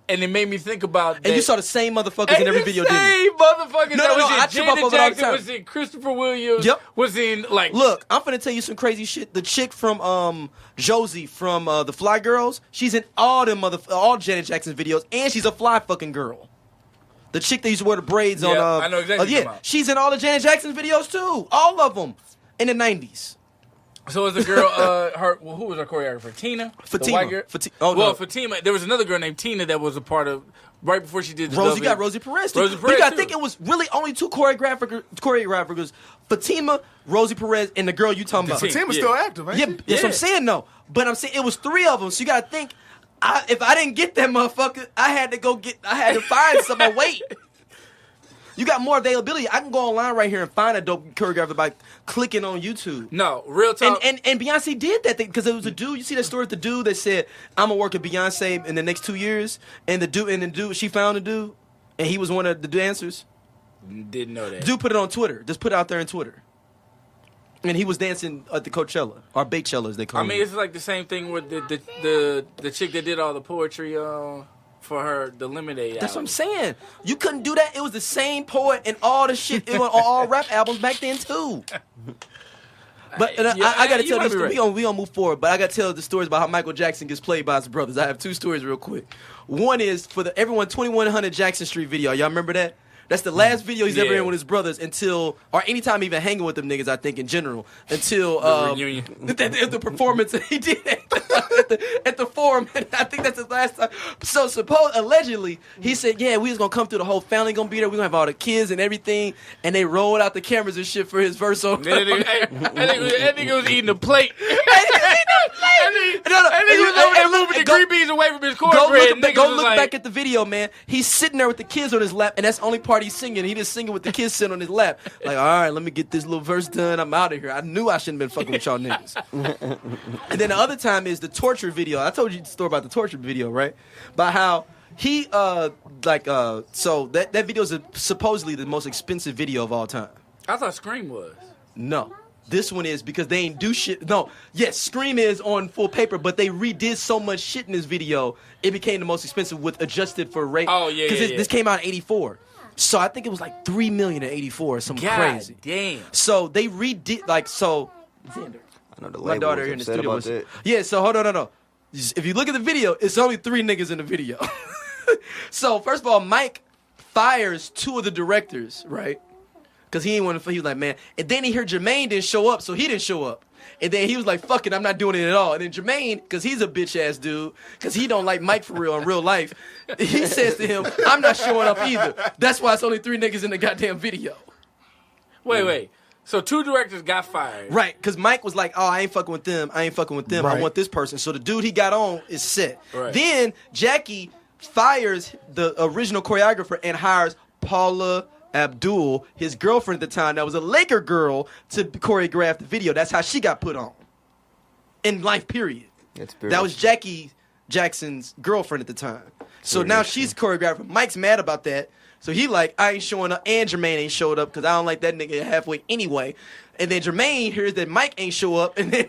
And it made me think about that. And you saw the same motherfuckers in every video, didn't you? Same motherfuckers. No, I trip up over it all the time. Was in Christopher Williams. Yep. Was in Look, I'm finna tell you some crazy shit. The chick from Josie from the Fly Girls, she's in all Janet Jackson videos, and she's a fly fucking girl. The chick that used to wear the braids on. I know exactly. She's in all the Janet Jackson videos too, all of them in the 90s. So is the girl, who was her choreographer? Tina? Fatima. The white girl? Oh, no. Fatima. There was another girl named Tina that was a part of, right before she did the Rosie. You got Rosie Perez, too. Rosie Perez, I think it was really only 2 choreographers. Fatima, Rosie Perez, and the girl you talking about. Fatima's still active, ain't Yeah, she? that's what I'm saying, though. But I'm saying it was 3 of them, so you got to think, if I didn't get that motherfucker, I had to find someone. Wait. You got more availability. I can go online right here and find a dope choreographer by clicking on YouTube. No, real talk. And Beyonce did that thing because it was a dude. You see that story with the dude that said, "I'm gonna work at Beyonce in the next 2 years," and the dude, she found the dude, and he was one of the dancers. Didn't know that. Dude put it on Twitter. Just put it out there on Twitter. And he was dancing at the Coachella or Bakechella as they call it. I mean, it's like the same thing with the chick that did all the poetry for her the Lemonade. That's what I'm album. saying. You couldn't do that. It was the same poet and all the shit. It was all rap albums back then too. But I gotta tell this. We gonna move forward. But I gotta tell the stories about how Michael Jackson gets played by his brothers. I have 2 stories real quick. One is for the everyone 2100 Jackson Street video. Y'all remember that? That's the last video he's ever in with his brothers until, or anytime even hanging with them niggas, I think, in general, until The reunion. the performance that he did at the forum. And I think that's his last time. So allegedly, he said, yeah, we was going to come through, the whole family going to be there. We're going to have all the kids and everything. And they rolled out the cameras and shit for his verse on. That nigga was eating a plate. And he was over there moving the green beans away from his cornbread. Go look back at the video, man. He's sitting there with the kids on his lap, and that's the only part he's singing. He just singing with the kids sitting on his lap. Like, all right, let me get this little verse done. I'm out of here. I knew I shouldn't have been fucking with y'all niggas. And then the other time is the torture video. I told you the story about the torture video, right? About how he, so that video is supposedly the most expensive video of all time. I thought Scream was. No. This one is because they ain't do shit. No, yes, Scream is on full paper, but they redid so much shit in this video, it became the most expensive with adjusted for rate. Oh, yeah, Because yeah. This came out in 84. So I think it was like $3 million in 84 or something crazy. Damn. So they redid, like, so. I know the My label daughter was here in the upset studio about was. that. Yeah, so hold on, no. If you look at the video, it's only 3 niggas in the video. So, first of all, Mike fires 2 of the directors, right? Because he was like, man. And then he heard Jermaine didn't show up, so he didn't show up. And then he was like, fuck it, I'm not doing it at all. And then Jermaine, because he's a bitch-ass dude, because he don't like Mike for real in real life, he says to him, I'm not showing up either. That's why it's only 3 niggas in the goddamn video. Wait. So 2 directors got fired. Right, because Mike was like, oh, I ain't fucking with them. I Right. want this person. So the dude he got on is set. Right. Then Jackie fires the original choreographer and hires Paula Abdul, his girlfriend at the time, that was a Laker girl, to choreograph the video. That's how she got put on. In life, period. That was Jackie Jackson's girlfriend at the time. So now she's choreographing. Mike's mad about that. So he like, I ain't showing up, and Jermaine ain't showed up because I don't like that nigga halfway anyway. And then Jermaine hears that Mike ain't show up, and then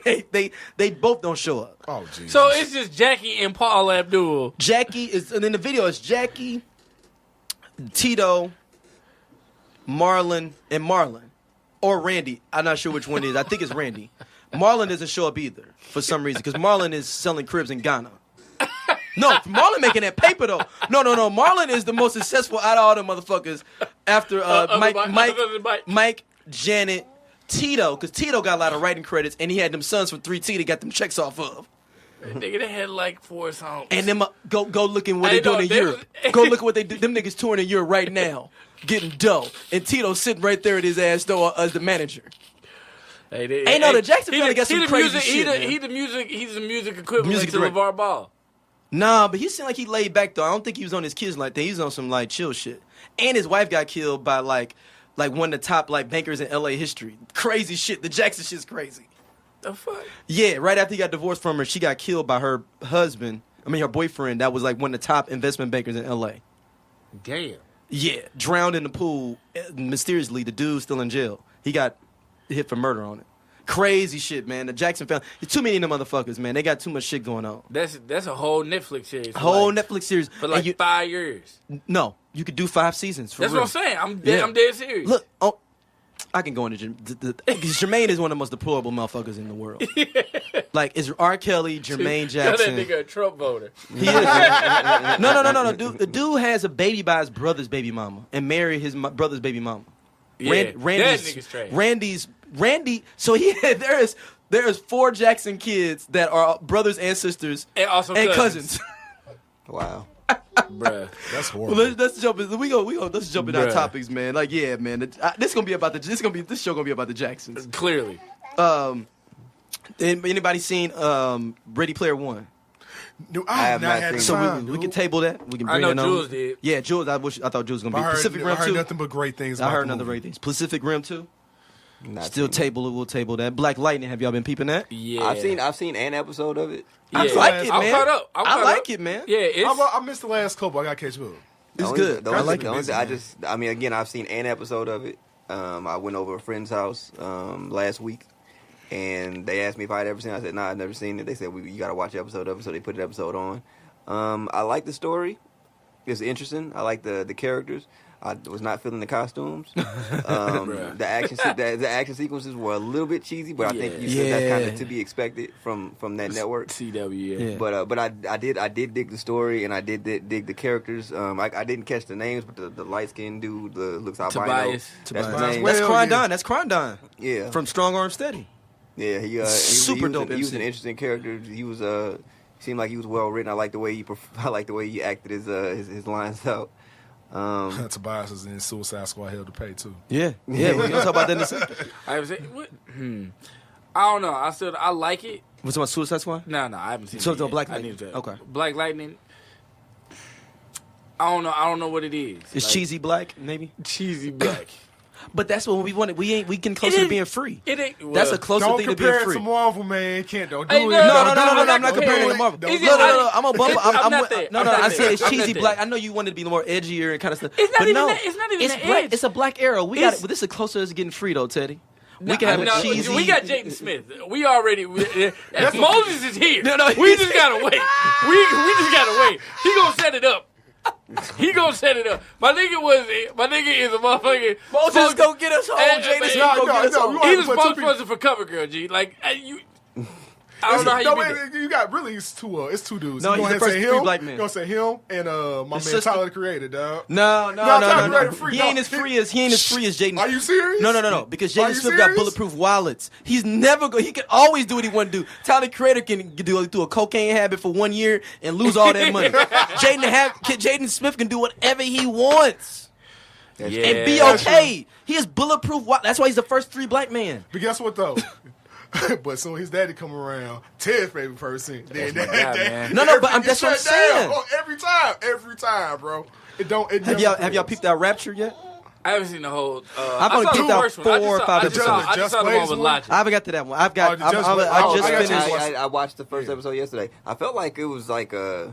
they both don't show up. Oh, Jesus. So it's just Jackie and Paul Abdul. Jackie is, and then the video is Jackie, Tito, Marlon, and Marlon. Or Randy. I'm not sure which one it is. I think it's Randy. Marlon doesn't show up either for some reason because Marlon is selling cribs in Ghana. No, Marlon making that paper though. No. Marlon is the most successful out of all the motherfuckers after Mike, Janet, Tito, because Tito got a lot of writing credits and he had them sons from 3T that got them checks off of. Nigga, they had like 4 songs. And them go look at what they doing in Europe. Go look at what they do. Them niggas touring in Europe right now, getting dough. And Tito sitting right there at his ass though as the manager. The Jackson family got some crazy shit. He's the music equivalent to LeVar Ball. Nah, but he seemed like he laid back though. I don't think he was on his kids like that. He was on some like chill shit. And his wife got killed by like one of the top like bankers in LA history. Crazy shit. The Jackson shit's crazy. The fuck? Yeah, right after he got divorced from her, she got killed by her husband. Her boyfriend that was like one of the top investment bankers in LA. Damn. Yeah, drowned in the pool. Mysteriously, the dude's still in jail. He got hit for murder on it. Crazy shit, man. The Jackson family. Too many of them motherfuckers, man. They got too much shit going on. That's a whole Netflix series. Netflix series. For like 5 years. No, you could do 5 seasons. For That's real. what I'm saying. I'm dead serious. Look, I can go into Jermaine is one of the most deplorable motherfuckers in the world. Like, it's R. Kelly, Jermaine Jackson. That nigga a Trump voter. He is. No. The dude has a baby by his brother's baby mama and married his brother's baby mama. Yeah, that nigga's trash. Randy. So there is There's 4 Jackson kids that are brothers and sisters And also cousins. Wow. Bruh. That's horrible. Well, let's jump in. Let's jump in our Bruh. topics, man. Like, yeah, man. This show gonna be about the Jacksons. Clearly. Anybody seen Ready Player One? Dude, I I have have not not had seen So time. we can table that. We can I bring know that on. Jules did. Yeah, Jules. I thought Jules was gonna I be heard, Pacific I Rim heard 2. nothing but great things. I about heard the another movie. great things. Pacific Rim 2. Not Still seen it. table it. We'll table that. Black Lightning. Have y'all been peeping that? Yeah. I've seen an episode of it. I Yeah. like it, I'm man. caught up. I'm I caught like up. it, man. Yeah, it's. I missed the last couple. I got to catch up. It's good. The I only- like the it. only- again, I've seen an episode of it. I went over a friend's house last week, and they asked me if I had ever seen it. I said, nah, I've never seen it. They said, you got to watch the episode of it, so they put the episode on. I like the story. It's interesting. I like the characters. I was not feeling the costumes. The action sequences were a little bit cheesy, but I think you said that's kind of to be expected from that network. CW, Yeah. But I did dig the story, and I did dig the characters. I didn't catch the names, but the light skinned dude looks albino. Tobias. That's his Tobias. name. That's Well, Crondon. yeah. That's Crondon. Yeah, From Strong Arm Steady. yeah. Super dope He was MC. an interesting character. He was seemed like he was well written. I like the way he acted his lines out. Tobias is in Suicide Squad Hell to Pay too. Yeah. We're gonna talk about that in a second. I was saying, what? I don't know. I like it. What's about Suicide Squad? No, I haven't seen So it. it's on yet. Black I Lightning. need to. Okay. Black Lightning. I don't know what it is. It's Like, cheesy black, maybe. cheesy black. But that's what we wanted. We getting closer to being free. It ain't. That's well, a closer Don't thing to compare being it free. to Marvel, man. Can't don't do Hey, it. no, No, Don't I'm do not it. comparing it to Don't Marvel. do No, it. no, I'm a bump. I'm not there. No, I'm no, not I there. said it's I'm not cheesy there. black. I know you wanted to be more edgier and kind of stuff. It's not but even no, that- it's not even it's that black. edge. It's a black era. We got It's- it. This is closer to getting free though, Teddy. We No, can have no, a cheesy. We got Jaden Smith. We already. Moses is here. No, we just gotta wait. We just gotta wait. He gonna set it up. He gonna set it up. My nigga is a motherfucking. Moses go get us home. Jaden Smith go get us home. He's a Put two spokesperson for CoverGirl, G. Like you. I don't know how you. No, be wait, you got really it's two dudes. No, You he's gonna the first say free him, black man. You gonna say him and my man sister? Tyler the Creator, dog. No. Tyler Creator free. He ain't as free as Jaden. Are you serious? No. Because Are Jaden you Smith got serious? bulletproof wallets. He's never go. He can always do what he want to do. Tyler the Creator can do a cocaine habit for 1 year and lose all that money. Jaden Smith can do whatever he wants Yeah. and be okay. He has bulletproof. That's why he's the first free black man. But guess what though? But soon his daddy come around, Ted's favorite person. Then my guy, man. No, but that's what I'm shut down. saying. Oh, every time, bro. It don't. It Have never y'all fails. peeped out Rapture yet? I haven't seen the whole. I've I only saw picked the out first one. 4 I just or saw- 5 I just saw- episodes. I just saw the one with Logic. I haven't got to that one. I've got. Oh, just- I I just got finished. I watched the first episode yesterday. I felt like it was like I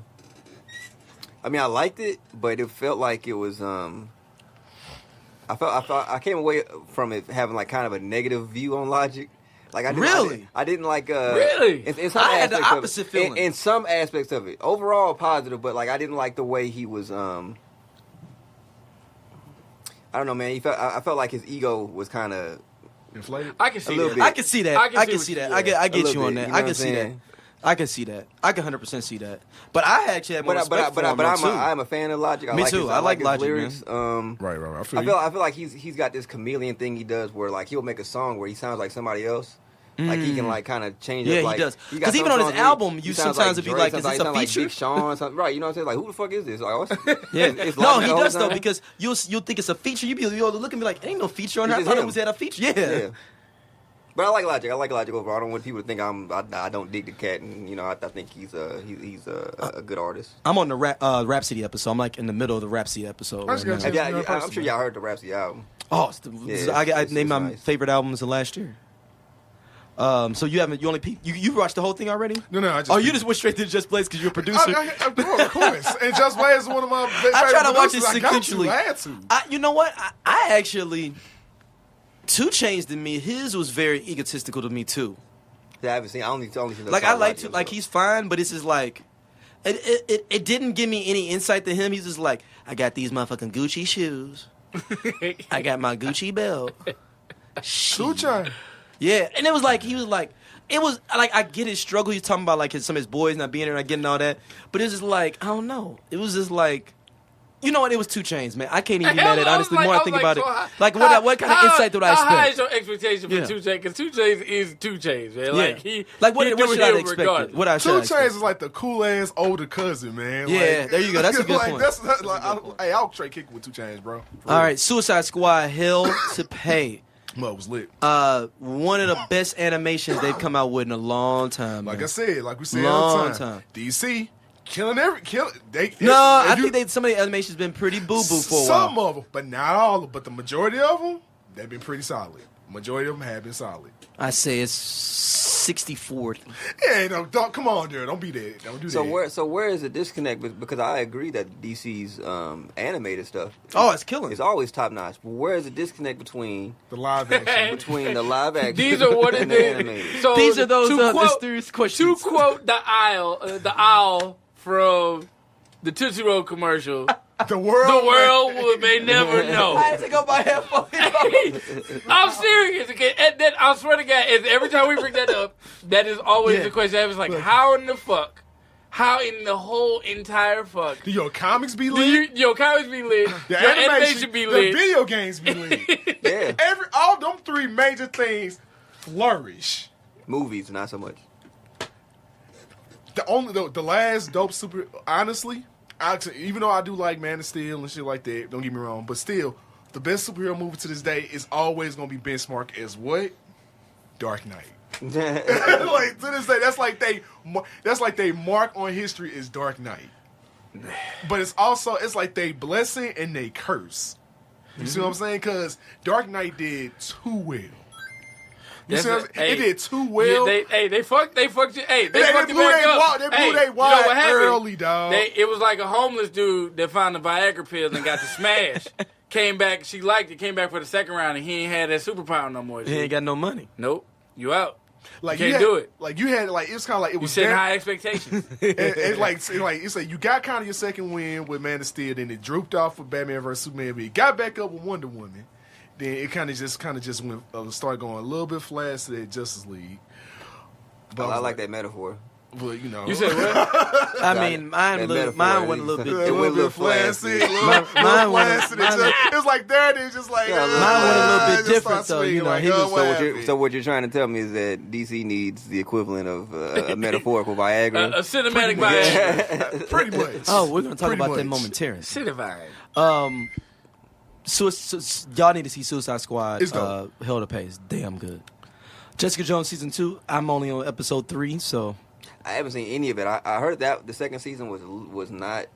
mean, I liked it, but it felt like it was. I came away from it having like kind of a negative view on Logic. Like I didn't like. Really? In some I had the aspects of opposite it. feeling. In some aspects of it, overall positive, but like I didn't like the way he was. I don't know, man. I felt like his ego was kind of. inflated. I can see A little that. bit. I can see that. I can see that. I get A you little on bit, that. you know I what can I'm see that. saying? I can see that. I can 100% see that. But I actually have more respect for him I'm a fan of Logic. Me too. I like his Logic, lyrics. Right. I feel I you. feel like he's got this chameleon thing he does where like he'll make a song where he sounds like somebody else. Like he can like kind of change Yeah, up. Like, he does. got 'Cause even some on his songs where album, he you sounds sometimes it'd be Drake, like, is sometimes this a he sounds like feature? Big Sean, something, right? You know what I'm saying? Like who the fuck is this? Like, Yeah. it's No, Logic he the whole does though time. because you'll think it's a feature. You'll look and be like, ain't no feature on It's her. I just thought it him. was had a feature. Yeah. Yeah. But I like Logic. I like Logic overall. I don't want people to think I don't dig the cat, and you know I think he's a good artist. I'm on the Rhapsody episode. I'm like in the middle of the Rhapsody episode. I just Right got now. you. I'm sure y'all heard the Rhapsody album. Oh, I it's named my nice. favorite albums of last year. So you only peeped, you watched the whole thing already? No, I just. Oh, you just went straight to Just Blaze because you're a producer. Of course. And Just Blaze is one of my favorite I try to watch it producers. sequentially. I had to. You know what? I actually 2 Chainz to me. His was very egotistical to me too. Yeah, I haven't seen. I only seen the Like song I like Logic to like episode. he's fine, but it's just like it didn't give me any insight to him. He's just like, I got these motherfucking Gucci shoes. I got my Gucci belt. Two Chainz. Yeah, and it was like it was like I get his struggle. He's talking about like some of his boys not being there and I getting all that, but it's just like I don't know. It was just like You know what? It was 2 Chainz, man. I can't even be Hell, mad at it, honestly. The more I think about it, so like what kind of insight did I How high expect? is your expectation for 2 Chainz? Because 2 Chainz is 2 Chainz, man. What should I expect? Regardless. What I 2 should Chainz is like the cool ass older cousin, man. Yeah, there you go. That's a good point. I'll straight kick with 2 Chainz, bro. All right, Suicide Squad, Hell to Pay. Well, it was lit. One of the best animations they've come out with in a long time. Like man. I said, like we said Long all the time. DC killing. I think some of the animations been pretty boo-boo for a while. Some of them, but not all of them. But the majority of them, they've been pretty solid. Majority of them have been solid. I say it's 60-40. Yeah, no, come on, dude. Don't be there. Don't do that. So where is the disconnect? Because I agree that DC's animated stuff. Oh, it's killing. It's always top notch. But where is the disconnect between The live action. the live action? These are what it and the is. animated? So These are those to quote, mysterious questions. To quote the owl from the Tootsie Roll commercial, The world may never know. I had to go buy headphones. I'm serious. Okay? And then, I swear to God, every time we bring that up, that is always the question. I was like, how in the fuck? How in the whole entire fuck? Do your comics be Do lit? your comics be lit? The Your animation be lit? The video games be lit. Yeah, All them 3 major things flourish. movies not so much. The last dope super, honestly, even though I do like Man of Steel and shit like that, don't get me wrong, but still, the best superhero movie to this day is always going to be benchmarked as what? Dark Knight. Like to this day, that's like they mark on history is Dark Knight. But it's like they blessing and they curse. You see what I'm saying? Because Dark Knight did too well. You see what I'm saying? It did too well. Yeah, they fucked you. Hey, they fucked you blew back up. They blew their wide early, dog. It was like a homeless dude that found the Viagra pills and got the smash. Came back, she liked it. Came back for the second round, and he ain't had that superpower no more. He ain't got no money. Nope, you out. Like you can't do it. Like you had, like it's kind of like it You was setting high expectations. it's like you got kind of your second win with Man of Steel, then it drooped off with Batman vs Superman, but you got back up with Wonder Woman. Then it kind of just went started going a little bit flat to that Justice League. But I like that metaphor. Well, you know, You said what? I mean, mine went a little bit. It went a little flashy. Mine went it's like there it is, just like Yeah, mine went a little bit just different, start though. swinging, You know, like, he was what so happened? So what you're trying to tell me is that DC needs the equivalent of a metaphorical Viagra. A cinematic Viagra. Pretty much. Oh, we're gonna talk Pretty about that much. momentarily. Cinematic. Y'all need to see Suicide Squad. It's dope. Hell to Pay is damn good. Jessica Jones season 2. I'm only on episode 3, so I haven't seen any of it. I heard that the second season was not.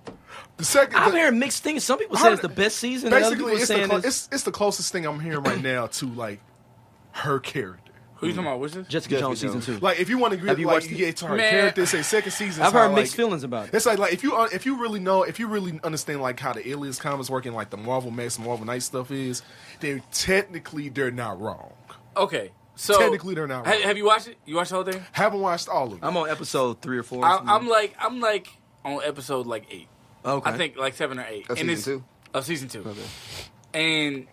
The second, I'm hearing mixed things. Some people say it's the best season. And other basically, people saying it's the closest thing I'm hearing right now to like her character. Who you talking about? What's this? Jessica Jones season 2. Like if you want to Have you like watched it? get to her Man. character, say second season. I've heard mixed feelings about it. It's like if you really understand like how the Aliens comics work and like the Marvel Max and Marvel Knight stuff is, then technically they're not wrong. Okay, so Technically they're not wrong. Have you watched it? You watched the whole thing? Haven't watched all of it. I'm on episode 3 or 4. I'm like on episode like 8. okay. I think like 7 or 8. Of And season 2? Of season 2. Okay. And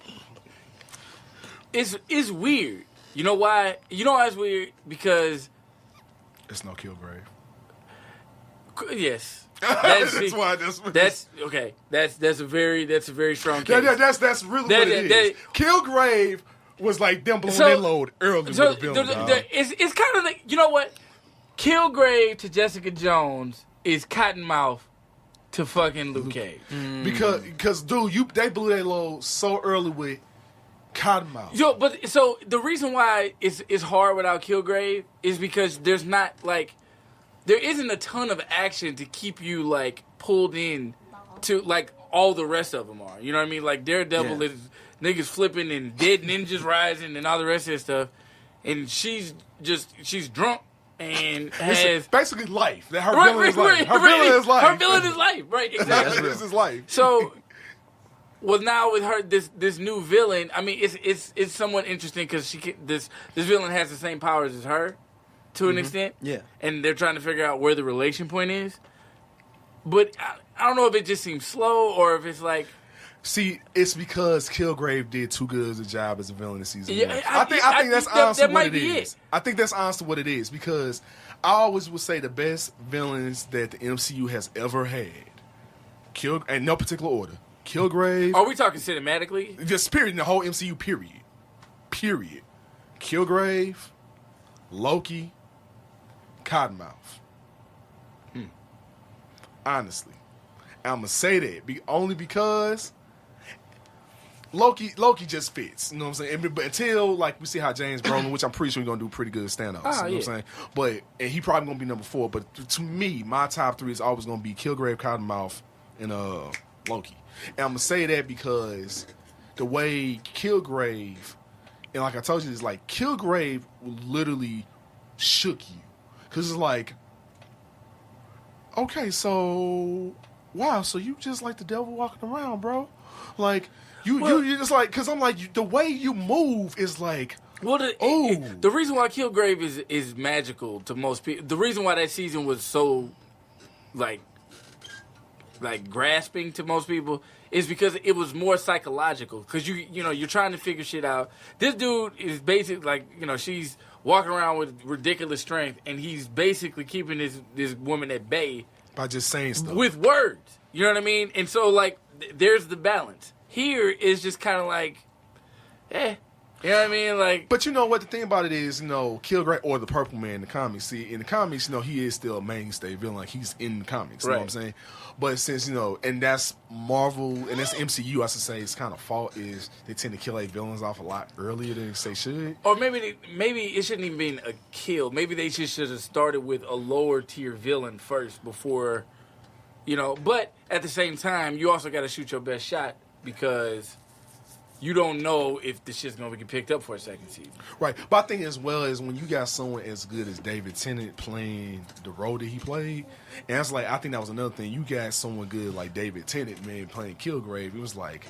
it's weird. You know why? You know why it's weird? Because It's no Kilgrave. yes, That's why. that's okay. That's a very strong case. That's really what it is. Kilgrave was like them blowing their load early with the villain. dog. It's kind of like, you know what? Kilgrave to Jessica Jones is Cottonmouth to fucking Luke Cage. Because dude, they blew their load so early with Cottonmouth. Yo, but so the reason why it's hard without Kilgrave is because there isn't a ton of action to keep you like pulled in to like all the rest of them are. You know what I mean? Like Daredevil is niggas flipping and dead ninjas rising and all the rest of that stuff, and she's drunk and has basically life. Her villain is life. Her villain is life. Her villain is life. Right? Exactly. This is life. So, well, now with her, this new villain, I mean, it's somewhat interesting because this villain has the same powers as her, to an extent. Yeah. And they're trying to figure out where the relation point is. But I don't know if it just seems slow or if it's like. See, it's because Kilgrave did too good of a job as a villain in season Yeah, 1. I I think that's honestly that what might it be is. it. I think that's honestly what it is because I always would say the best villains that the MCU has ever had in no particular order. Kilgrave. Are we talking cinematically? Just period in the whole MCU. Period. Kilgrave, Loki, Cottonmouth. Honestly, I'm gonna say that only because Loki just fits. You know what I'm saying? But until like we see how James Brolin, which I'm pretty sure he's gonna do pretty good stand-ups. You know what I'm saying? But and he probably gonna be number 4. But to me, my top 3 is always gonna be Kilgrave, Cottonmouth, and Loki. And I'm gonna say that because the way Kilgrave, and like I told you, it's like Kilgrave literally shook you, because it's like, okay, so wow, so you just like the devil walking around, bro? Like you just like, because I'm like, the way you move is like, well, the reason why Kilgrave is magical to most people, the reason why that season was so like grasping to most people, is because it was more psychological. Because you're trying to figure shit out. This dude is basically like, she's walking around with ridiculous strength, and he's basically keeping this woman at bay by just saying stuff with words. You know what I mean? And so like, there's the balance. Here is just kind of like, you know what I mean? Like, but you know what the thing about it is, Kilgrave or the Purple Man in the comics. See, in the comics, he is still a mainstay villain. Like, he's in the comics. You know what I'm saying? But since and that's Marvel and that's MCU, I should say, it's kind of fault is they tend to kill their villains off a lot earlier than they should. Or maybe it shouldn't even been a kill. Maybe they just should have started with a lower tier villain first before, But at the same time, you also got to shoot your best shot, because you don't know if the shit's going to get picked up for a second season. Right. But I think as well as when you got someone as good as David Tennant playing the role that he played, and that's like, I think that was another thing. You got someone good like David Tennant, man, playing Kilgrave. It was like,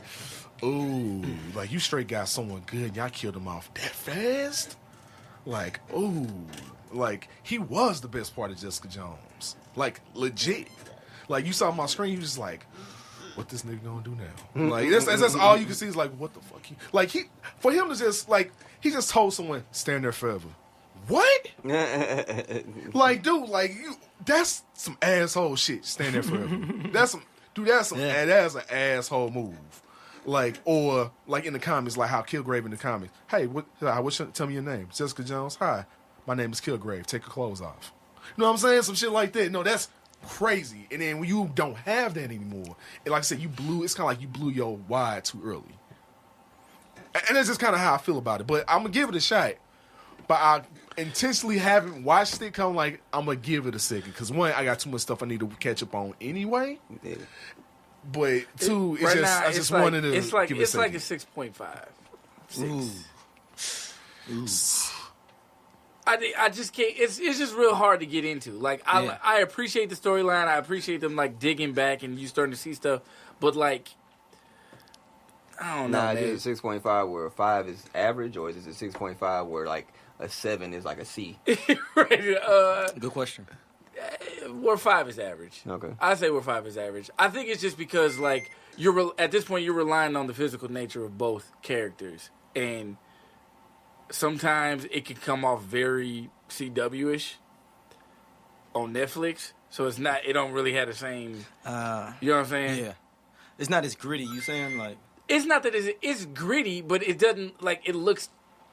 ooh, like you straight got someone good. Y'all killed him off that fast? Like, ooh, like he was the best part of Jessica Jones. Like, legit. Like, you saw my screen, you just like, what this nigga gonna do now? Like, that's all you can see is like, what the fuck? For him to just like, he just told someone, stand there forever. What? Like, dude, like that's some asshole shit. Stand there forever. That's an asshole move. Like, or like in the comics, like how Kilgrave in the comics. Hey, tell me your name. Jessica Jones. Hi, my name is Kilgrave. Take your clothes off. You know what I'm saying? Some shit like that. No, that's crazy. And then when you don't have that anymore, and like I said, it's kind of like you blew your wide too early. And that's just kind of how I feel about it. But I'm gonna give it a shot. But I intentionally haven't watched it. Come like, I'm gonna give it a second, because one, I got too much stuff I need to catch up on anyway. Yeah. But two, I just wanted to give it a second. It's like a 6.5. 6. Ooh. I just can't. It's just real hard to get into. Like, I appreciate the storyline. I appreciate them like digging back and you starting to see stuff. But like, I don't know. Is it 6.5 where a 5 is average, or is it 6.5 where like a 7 is like a C? Right. Good question. Where 5 is average. Okay. I say where 5 is average. I think it's just because like at this point you're relying on the physical nature of both characters, and sometimes it can come off very CW-ish on Netflix, so it don't really have the same. You know what I'm saying? Yeah, it's not as gritty. You saying like it's not that it's gritty, but it doesn't like it looks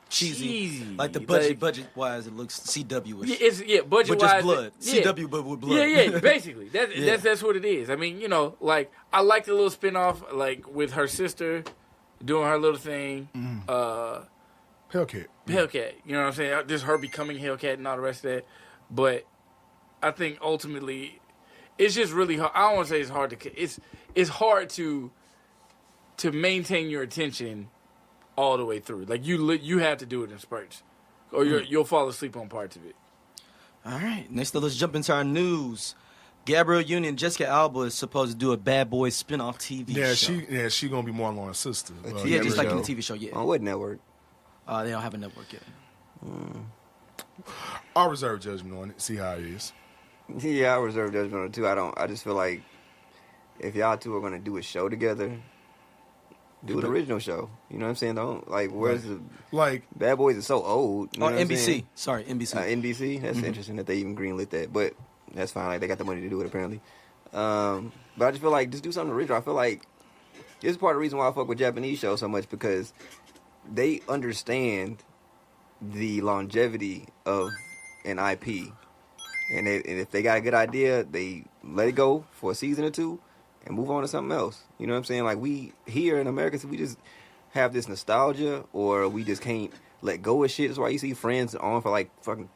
cheesy. Like the budget wise, it looks CW-ish. Budget with wise, just blood. CW, but with blood. Yeah. Basically, that's what it is. I mean, like I like the little spinoff, like with her sister doing her little thing. Hellcat. You know what I'm saying? Just her becoming Hellcat and all the rest of that. But I think ultimately, it's just really hard. I don't want to say it's hard to. It's hard to maintain your attention all the way through. Like you have to do it in spurts, or you'll fall asleep on parts of it. All right. Next up, let's jump into our news. Gabrielle Union, Jessica Alba is supposed to do a Bad Boys spinoff TV show. She gonna be more along her sister. Just like in the TV show. Yeah. On what network? They don't have a network yet. I'll reserve judgment on it. See how it is. Yeah, I'll reserve judgment on it too. I just feel like if y'all two are gonna do a show together, do an original show. You know what I'm saying? Don't where's the Bad Boys is so old. You know NBC. Sorry, NBC. NBC. That's interesting that they even greenlit that, but that's fine. Like, they got the money to do it apparently. But I just feel like just do something original. I feel like this is part of the reason why I fuck with Japanese shows so much, because they understand the longevity of an IP. And if they got a good idea, they let it go for a season or two and move on to something else. You know what I'm saying? Like, we here in America, so we just have this nostalgia, or we just can't let go of shit. That's why you see Friends on for like fucking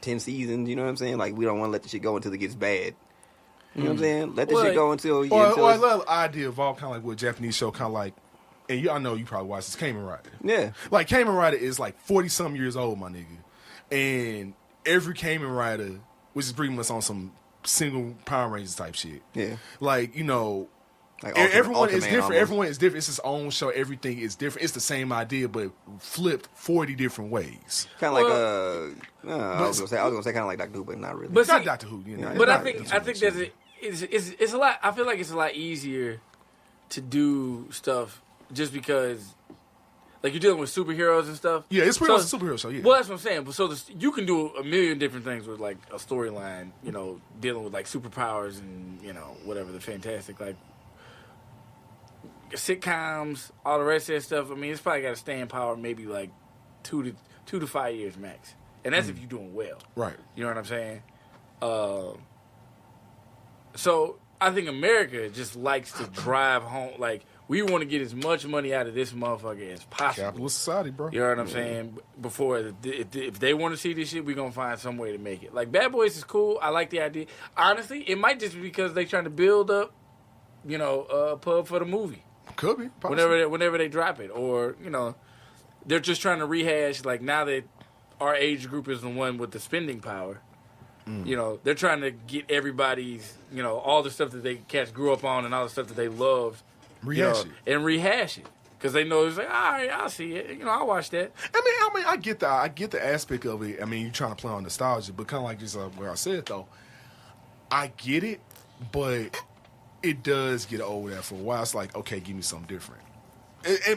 10 seasons. You know what I'm saying? Like, we don't want to let the shit go until it gets bad. You know what I'm saying? Let the shit go until... Or I love the idea of all kind of like what a Japanese show kind of like... And I know you probably watch this, Kamen Rider. Yeah. Like, Kamen Rider is like 40-something years old, my nigga. And every Kamen Rider, which is pretty much on some single Power Rangers type shit. Yeah. Like, you know... Like everyone is Ultraman different. almost. Everyone is different. It's its own show. Everything is different. It's the same idea, but flipped 40 different ways. Kind of like I was gonna say kind of like Doctor Who, but not really. But not Doctor Who, you know. But I think it's a lot. I feel like it's a lot easier to do stuff just because, like, you're dealing with superheroes and stuff. Yeah, it's pretty much a superhero show. Yeah. Well, that's what I'm saying. But so you can do a million different things with like a storyline. You know, dealing with like superpowers and whatever the fantastic like. Sitcoms, all the rest of that stuff. I mean, it's probably got to stay in power maybe like 2 to 5 years max, and that's if you're doing well. Right. You know what I'm saying? So I think America just likes to drive home. Like, we want to get as much money out of this motherfucker as possible. Capitalist society, bro. You know what I'm saying? Before, if they want to see this shit, we're going to find some way to make it. Like, Bad Boys is cool. I like the idea. Honestly, it might just be because they trying to build up, a pub for the movie. Could be. Possibly. Whenever they drop it. Or, they're just trying to rehash, like, now that our age group is the one with the spending power, they're trying to get everybody's, all the stuff that they cats grew up on and all the stuff that they loved. Rehash it. And rehash it. Because they know it's like, all right, I'll see it. I'll watch that. I mean, I get the aspect of it. I mean, you're trying to play on nostalgia, but kind of like just where I said, though, I get it, but it does get old after a while. It's like, okay, give me something different.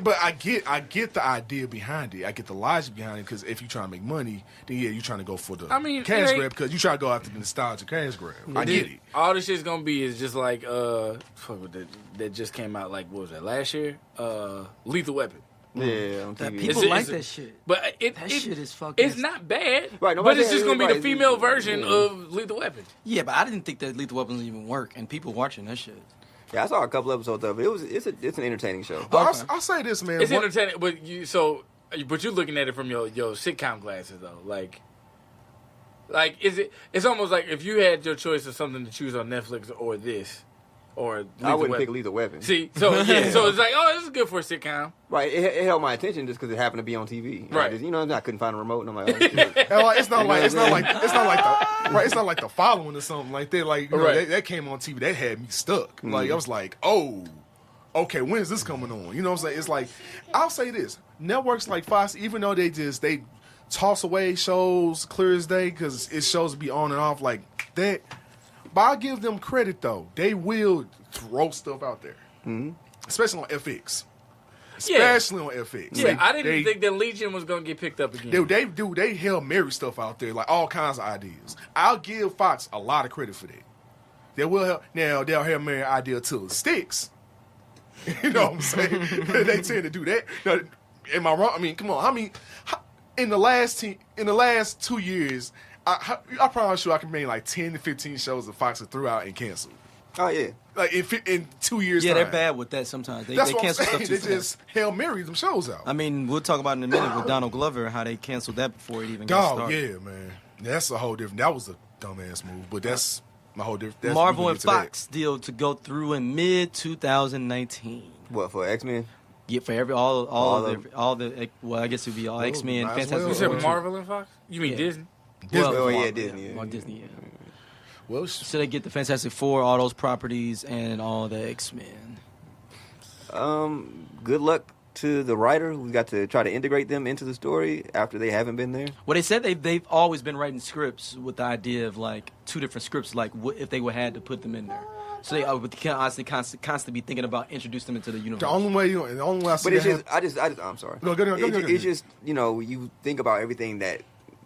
But I get the idea behind it. I get the logic behind it, because if you're trying to make money, then yeah, you're trying to go for the cash grab, because you try to go after the nostalgia cash grab. I get it. All this shit's gonna be is just like that just came out, like, what was that, last year? Lethal Weapon. Yeah, on That TV. people like that shit. But That shit is fucking... It's not bad, Right, but it's just saying gonna be the right. female version of Lethal Weapon. Yeah, but I didn't think that Lethal Weapons even work, and people watching that shit. Yeah, I saw a couple episodes of it. It's an entertaining show. But I'll say this, man. It's entertaining, but you're looking at it from your sitcom glasses, though. Like it's almost like if you had your choice of something to choose on Netflix or this, or I wouldn't pick Lethal Weapon. See, so it's like, oh, this is good for a sitcom. Right, it held my attention just because it happened to be on TV. And Right. I couldn't find a remote, and I'm like, oh, shit. It's not like the following or something like that. Like, that came on TV, that had me stuck. Like, I was like, oh, okay, when is this coming on? You know what I'm saying? It's like, I'll say this: networks like Fox, even though they toss away shows clear as day, because it shows be on and off like that. But I'll give them credit, though. They will throw stuff out there, especially on FX. Especially on FX. Yeah, I didn't think that Legion was gonna get picked up again. They Hail Mary stuff out there, like all kinds of ideas. I'll give Fox a lot of credit for that. They will help. Now, they'll Hail Mary idea till it sticks. You know what I'm saying? They tend to do that. Now, am I wrong? I mean, come on. I mean, in the last 2 years, I promise you I can name like 10 to 15 shows that Fox have threw out and canceled. Oh yeah. Like in 2 years. Yeah, time. they're bad with that sometimes. They That's what I'm cancel saying. stuff too They fast. just Hail Mary them shows out. I mean, we'll talk about it in a minute with Donald Glover, how they canceled that before it even got started. Yeah, man. That's a whole different. That was a dumbass move, but that's my whole different. Marvel and Fox deal to go through in mid 2019. What, for X-Men? Yeah, for all the well, I guess it'd be all X-Men, might as Fantastic well. You said Four. Marvel and Fox? You mean Yeah. Disney? Disney. Oh, yeah, Marvel, Disney, yeah. Well, Disney, yeah. Well, So they get the Fantastic Four, all those properties, and all the X-Men. Good luck to the writer who's got to try to integrate them into the story after they haven't been there. Well, they said they've always been writing scripts with the idea of like 2 different scripts, like if they would had to put them in there. So they would constantly be thinking about introducing them into the universe. the only way I see But it's that just, I'm sorry. No, go. It's just, you think about everything that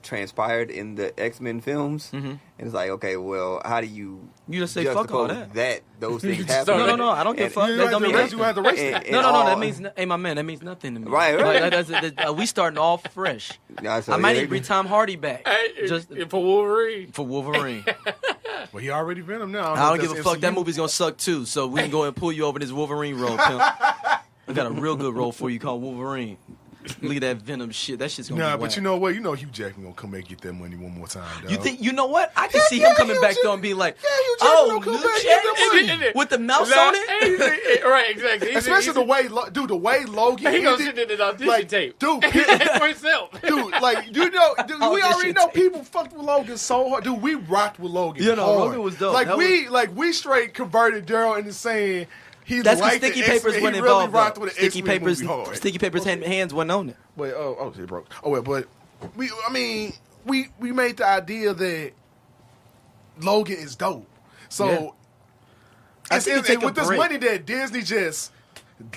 transpired in the X-Men films. And it's like, okay, well, how do you just say fuck all that? Those things happen? No, I don't give a fuck. You That don't mean have to race that. No, that means, hey, my man, that means nothing to me. Right. Like, we starting off fresh. I might need to bring Tom Hardy back. Just for Wolverine. For Wolverine. Well, he already Venom now. I don't give a fuck. That movie's gonna suck too. So we can go and pull you over this Wolverine role, pimp. I got a real good role for you called Wolverine. Leave that Venom shit. That shit's gonna be but whack. you know what? You know Hugh Jackman gonna come back and get that money one more time, dog. You think? You know what? I can see him coming back though and be like, Hugh "Oh, Jackman gonna come new back and get that Jack money. with the mouse on it." Right, exactly. Especially the way Logan. He gonna send it in audition like, tape. dude, For himself. dude, like we already know people fucked with Logan so hard. Dude, we rocked with Logan. You know, hard. Logan was dope. Like That we straight converted Daryl into saying he That's because liked Sticky the Papers X-Men. wasn't He really involved. rocked Though. with the Sticky X-Men Papers, movie hard. Sticky Papers hands wasn't on it. But it broke. But we made the idea that Logan is dope. So Yeah. I think you take a with this break. money that Disney just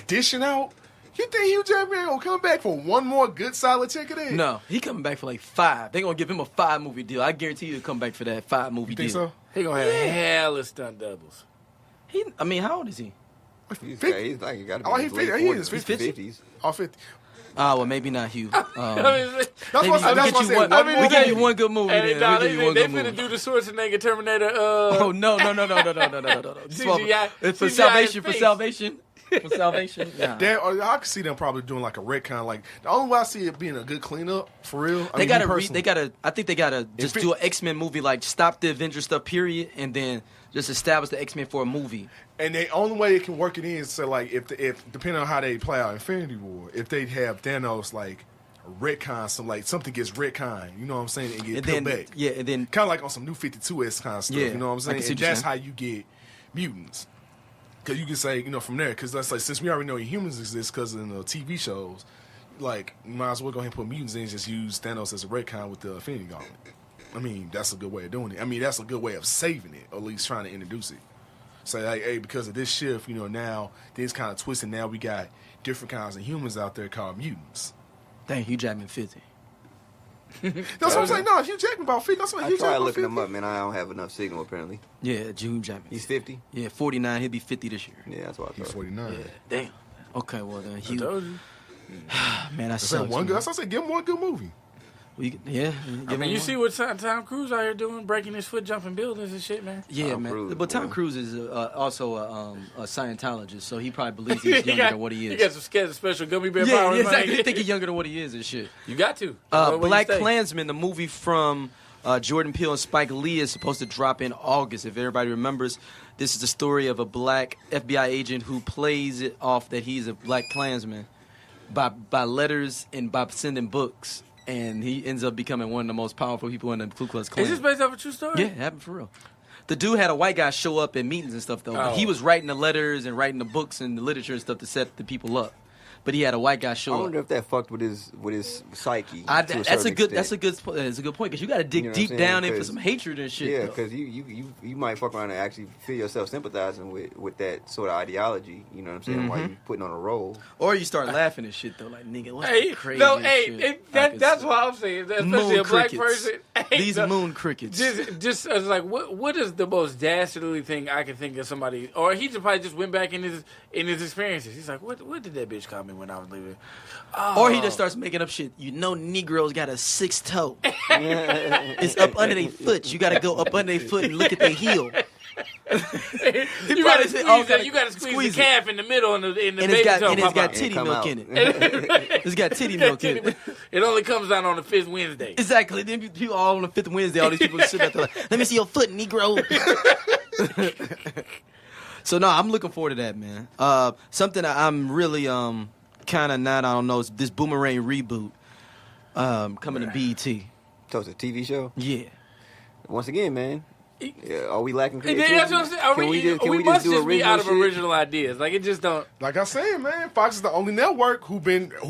dishing out, you think Hugh Jackman gonna come back for one more good solid ticket in? No, he coming back for like 5. They gonna give him a 5-movie deal. I guarantee you he'll come back for that 5-movie You deal. think so? He gonna have hella stunt doubles. How old is he? He's 50. like, he got to be Oh, in he his late 50. He is 40s, 50. All 50. Well, maybe not Hugh. That's Maybe what I we'll said. get you one. I mean, We'll give they- you one good movie. Hey, Then. nah, We'll give you one they good finna movie. do the Schwarzenegger Terminator. Oh no! CGI. It's for CGI salvation. For face. salvation. For salvation. Nah. I can see them probably doing like a retcon. Like the only way I see it being a good cleanup for real. I think they gotta just do an X-Men movie, like stop the Avengers stuff, period, and then just establish the X-Men for a movie. And the only way it can work it in is so like if depending on how they play out Infinity War, if they have Thanos like retcon, something gets retcon, you know what I'm saying, and get peeled back. Yeah, and then Kind of like on some New 52S kind of stuff, Yeah, you know what I'm I saying? can see And what you're that's saying. how you get mutants. Because you can say, from there, because that's like, since we already know humans exist because in the TV shows, like, you might as well go ahead and put mutants in and just use Thanos as a retcon with the Infinity Gauntlet. I mean, that's a good way of doing it. I mean, that's a good way of saving it, or at least trying to introduce it. Say, like, hey, because of this shift, now things kind of twisted. Now we got different kinds of humans out there called mutants. dang, Hugh Jackman 50. That's what I'm saying. No, Hugh Jackman about 50. That's what I Hugh tried Jackman looking 50. him up, man. I don't have enough signal, apparently. Yeah, Hugh Jackman. He's 50? Yeah, 49. He'll be 50 this year. Yeah, that's what I He's thought. 49. Yeah, damn. Okay, well then I Hugh. told you. Man, that That's sucks. one man. good. That's what I said. Give him one good movie. Yeah. I mean, you see what Tom Cruise out here doing, breaking his foot, jumping buildings and shit, man. Yeah, Tom man. Cruise, But Tom boy. Cruise is also a Scientologist, so he probably believes he's younger than what he is. He got some special gummy bear Yeah, power. yeah, exactly. He think he's younger than what he is and shit. You got to. Where you Black stay. Klansman, the movie from Jordan Peele and Spike Lee, is supposed to drop in August. If everybody remembers, this is the story of a black FBI agent who plays it off that he's a Black Klansman by letters and by sending books. And he ends up becoming one of the most powerful people in the Ku Klux Klan. Is this based off a true story? Yeah, it happened for real. The dude had a white guy show up at meetings and stuff, though. But Oh. he was writing the letters and writing the books and the literature and stuff to set the people up. But he had a white guy I show up. wonder if that fucked with his psyche. That's a certain good. extent. That's a good point because you got to dig You know what deep I'm down saying? in for some hatred and shit. Yeah, though. because you might fuck around and actually feel yourself sympathizing with that sort of ideology. You know what I'm saying? While you putting on a role. Or you start laughing and shit though, like nigga, what's Hey, the crazy no, shit? hey, I could that's say? what I'm saying. Especially Moon a black crickets. person. Hey, These no, moon crickets. Just I was like, what is the most dastardly thing I can think of somebody? Or he just probably just went back in his experiences. He's like, what did that bitch call me when I was leaving? Oh. Or he just starts making up shit. Negroes got a 6th toe. It's up under their foot. You got to go up under their foot and look at their heel. you got to squeeze You got to squeeze the calf in the middle, and the And baby it's got toe and it's pop got out. titty come milk out. in it. It's got titty milk in it. It only comes out on the 5th Wednesday. Exactly. Then people all on the 5th Wednesday, all these people sit back there like, let me see your foot, Negro. So no, I'm looking forward to that, man. Something that I'm really kind of not, I don't know, is this Boomerang Reboot coming to BET. So it's a TV show. Yeah. Once again, man. Yeah, are we lacking And creativity? that's what I'm saying. We must do just be out of shit? original ideas. Like, it just don't. Like I said, man, Fox is the only network who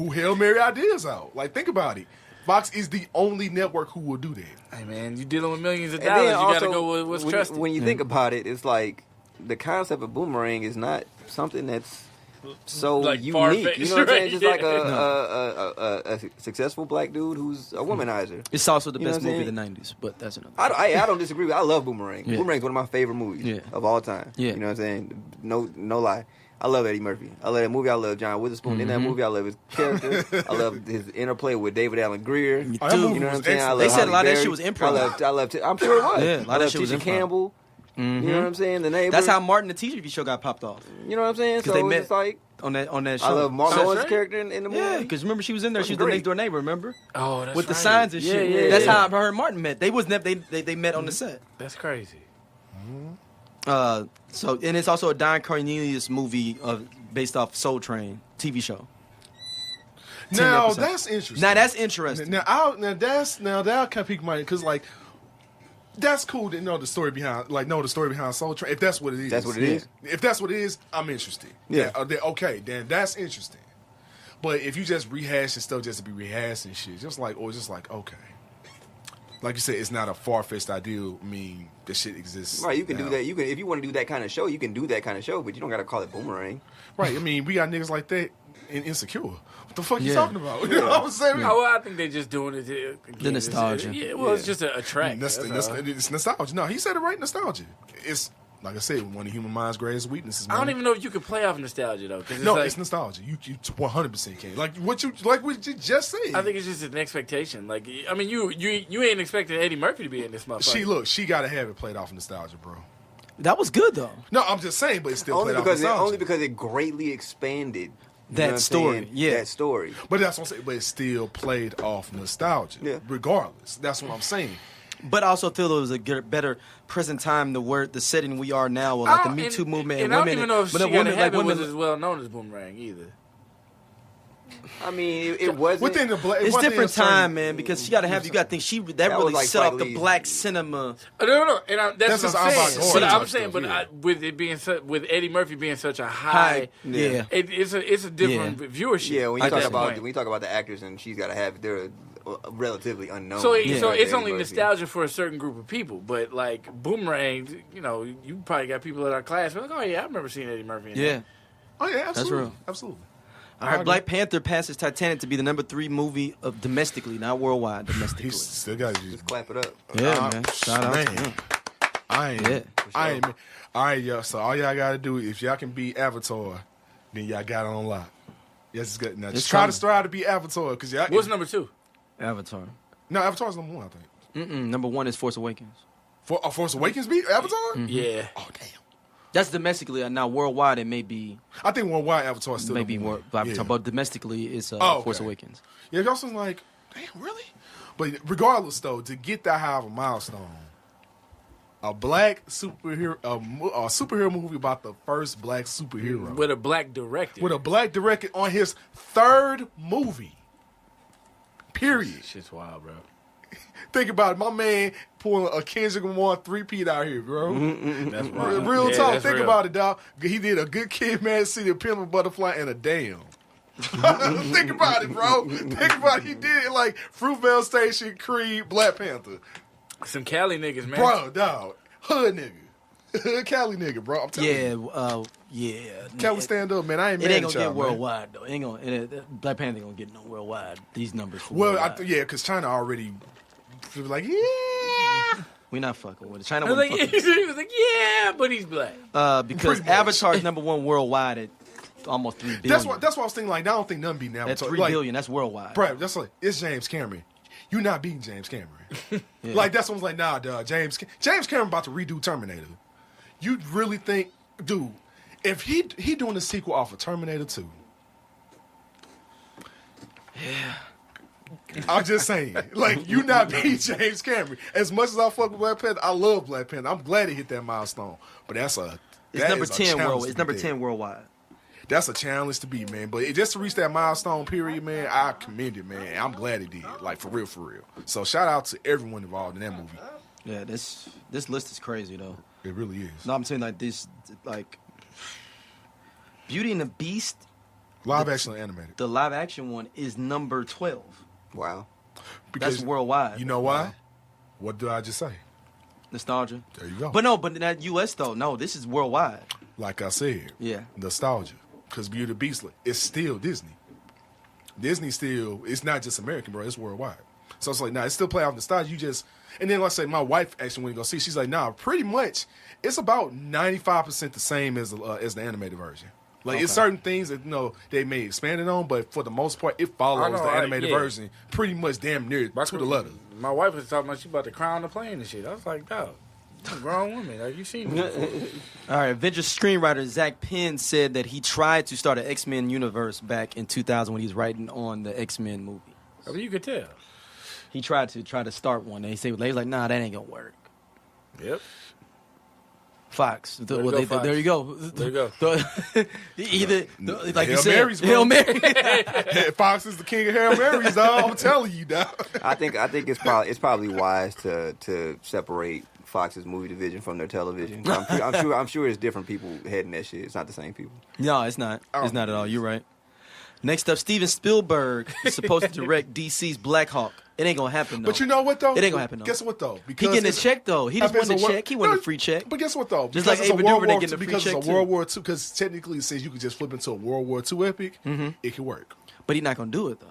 Hail Mary ideas out. Like, think about it. Fox is the only network who will do that. Hey, man, you're dealing with millions of And dollars. then You got to also, go with what's when, trusted. when you think about it, it's like the concept of Boomerang is not something that's so like, unique. far-fetched, You know what I'm saying? right? Just like a successful black dude who's a womanizer. It's also the You know best what I'm movie of saying? the '90s, but that's another. I don't disagree with. I love Boomerang. Yeah. Boomerang's one of my favorite movies of all time. Yeah. You know what I'm saying? No lie. I love Eddie Murphy. I love that movie. I love John Witherspoon in that movie. I love his character. I love his interplay with David Allen Greer. You know what I'm saying? I love They said Halle a lot of that Berry. shit was improv. I love. I'm sure it was. Yeah, a lot of that shit was Tisha improv. Campbell. You know what I'm saying? The neighbor. That's how Martin the TV show got popped off You know what I'm saying? 'Cause they So met it's like on that show. I love Mark So Lawrence's right? character in the movie. Yeah, because remember she was in there. She was the Great. next door neighbor. Remember? Oh, that's With the right. signs and shit. Yeah, That's yeah. how her and Martin met. They met on the set. That's crazy. So and it's also a Don Cornelius movie based off Soul Train TV show. 10 Now episodes. that's interesting. Now that's interesting. Now that kind of pique my because like that's cool to know the story behind Soul Train. If that's what it is, That's what it is. If that's what it is, I'm interested. Yeah. Okay, then that's interesting. But if you just rehashing stuff just to be rehashing shit, just like okay, like you said, it's not a far fetched ideal. I mean, the shit exists. Right, you can now. do that. You can if you want to do that kind of show, you can do that kind of show, but you don't got to call it Boomerang. Right. I mean, we got niggas like that in Insecure. What the fuck you Yeah. talking about? You know what I'm saying? Oh, well, I think they're just doing it. The nostalgia. Yeah, well, it's just a track. It's nostalgia. No, he said it right. Nostalgia. It's like I said, one of human mind's greatest weaknesses. I don't man. even know if you could play off nostalgia though. 'Cause No, like, it's nostalgia. You 100% can. Like what you just said. I think it's just an expectation. Like, I mean, you ain't expecting Eddie Murphy to be in this motherfucker. she got to have it played off nostalgia, bro. That was good though. No, I'm just saying, but it's still Only played because off nostalgia. it greatly expanded That what I'm story, saying? yeah. That story. But that's what I'm saying. But it's still played off nostalgia, Yeah. regardless. That's what I'm saying. But I also feel it was a better present time. The setting we are now, with like the Me Too movement and and I women. don't even know if but She the Gotta women, Have like It was women, as well known as Boomerang either. I mean, it wasn't. Within the it's different time, man. Because you got to think that was really like set off Spike the Lee's. black cinema. No, and That's that's just what I'm avant-garde saying. But type I'm saying, stuff, but yeah. with it being with Eddie Murphy being such a high, Yeah. it's a different viewership. Yeah, when at you that point. talk about the actors and She's Gotta Have It, they're relatively unknown. So, Yeah. so it's Eddie only Murphy. nostalgia for a certain group of people, but like Boomerang, you probably got people in our class who are like, oh yeah, I remember seeing Eddie Murphy. In Yeah. that. Oh yeah, absolutely. real. Absolutely. All right, Black Panther passes Titanic to be the number 3 movie of domestically, not worldwide, domestically. He's still got to Just clap it up. Yeah, man. Shout out to him. I ain't. Yeah. I ain't. All right, y'all. So all y'all got to do, if y'all can beat Avatar, then y'all got it on lock. Yes, it's good. Now It's just try coming. to strive to beat Avatar, because y'all. What's number 2? Avatar. No, Avatar's number 1, I think. Number 1 is Force Awakens. Force Awakens beat Avatar? Yeah. Oh damn. That's domestically. Now worldwide, it may be I think worldwide Avatar is still maybe number more. 1. Avatar, but domestically, it's okay. Force Awakens. Yeah, y'all was like, damn, really? But regardless, though, to get that high of a milestone, a black superhero, a superhero movie about the first black superhero With a black director. with a black director on his 3rd movie. Period. Shit's wild, bro. Think about it, my man pulling a Kendrick Lamar 3-peat out here, bro. That's wild. Real Yeah, talk. that's Think real. about it, dog. He did a Good Kid, Mad City, a Pimp, a Butterfly, and a Damn. Think about it, bro. Think about it. He did it like Fruitvale Station, Creed, Black Panther. Some Cali niggas, man. Bro, dog. Hood nigga. Hood Cali nigga, bro. I'm telling you. Yeah. Cali stand up, man. I ain't It mad ain't at gonna y'all, get man. worldwide though. It ain't gonna. Black Panther ain't gonna get no worldwide. These numbers. For Well, worldwide. yeah, because China already was like, yeah. we not fucking with it. China I was wasn't like, fucking. he was like, yeah, but he's black. Because Pretty much. Avatar is number 1 worldwide at almost 3 billion. That's what I was thinking. Like, I don't think nothing beating At Avatar. 3 like, billion, that's worldwide. Bro, that's like, it's James Cameron. You're not beating James Cameron. Like, that's what I was like, nah, dog. James Cameron about to redo Terminator. You really think, dude, if he doing a sequel off of Terminator 2. Yeah. I'm just saying. Like, you not beating James Cameron. As much as I fuck with Black Panther, I love Black Panther. I'm glad he hit that milestone. But It's that number is a 10 challenge world. to It's be number there. 10 worldwide. That's a challenge to beat, man. But just to reach that milestone period, man, I commend it, man. I'm glad it did. Like, for real, for real. So, shout out to everyone involved in that movie. Yeah, this list is crazy though. It really is. No, I'm saying like this, like Beauty and the Beast, Live action and animated. the live action one is number 12. Wow. That's worldwide. You know why? What did I just say? Nostalgia. There you go. But in that U.S. though, no, this is worldwide. Like I said, Yeah. nostalgia. because Beauty and the Beast it's still Disney. Disney still, it's not just American, bro. It's worldwide. So it's like, nah, it's still play off nostalgia. You just, and then let's say my wife actually went to go see. She's like, nah, pretty much, it's about 95% the same as the animated version. Like it's certain things that they may expand it on, but for the most part, it follows the animated version pretty much damn near to the letter. My wife was talking about she about to crown the plane and shit. I was like, dog, I'm a grown woman. Like, you seen me before. All right, Avengers screenwriter Zak Penn said that he tried to start an X-Men universe back in 2000 when he was writing on the X-Men movie. I mean, you could tell. He tried to start one, and he was like, nah, that ain't gonna work. Yep. Fox. There you go. There you go. Either like Hail you said, Marys, bro. Hail Mary. Fox is the king of Hail Marys, dog. I'm telling you, dog. I think it's probably wise to separate Fox's movie division from their television. I'm sure it's different people heading that shit. It's not the same people. No, it's not. It's not at all. You're right. Next up, Steven Spielberg is supposed to direct DC's Blackhawk. It ain't gonna happen, though. But you know what, though? It ain't gonna happen, though. Guess what, though? He getting a check, though. He just wanted a check. He wanted a free check. But guess what, though? Just like Ava DuVernay getting a free check, because it's a World War II, because technically it says you could just flip into a World War II epic, it could work. But he's not gonna do it, though.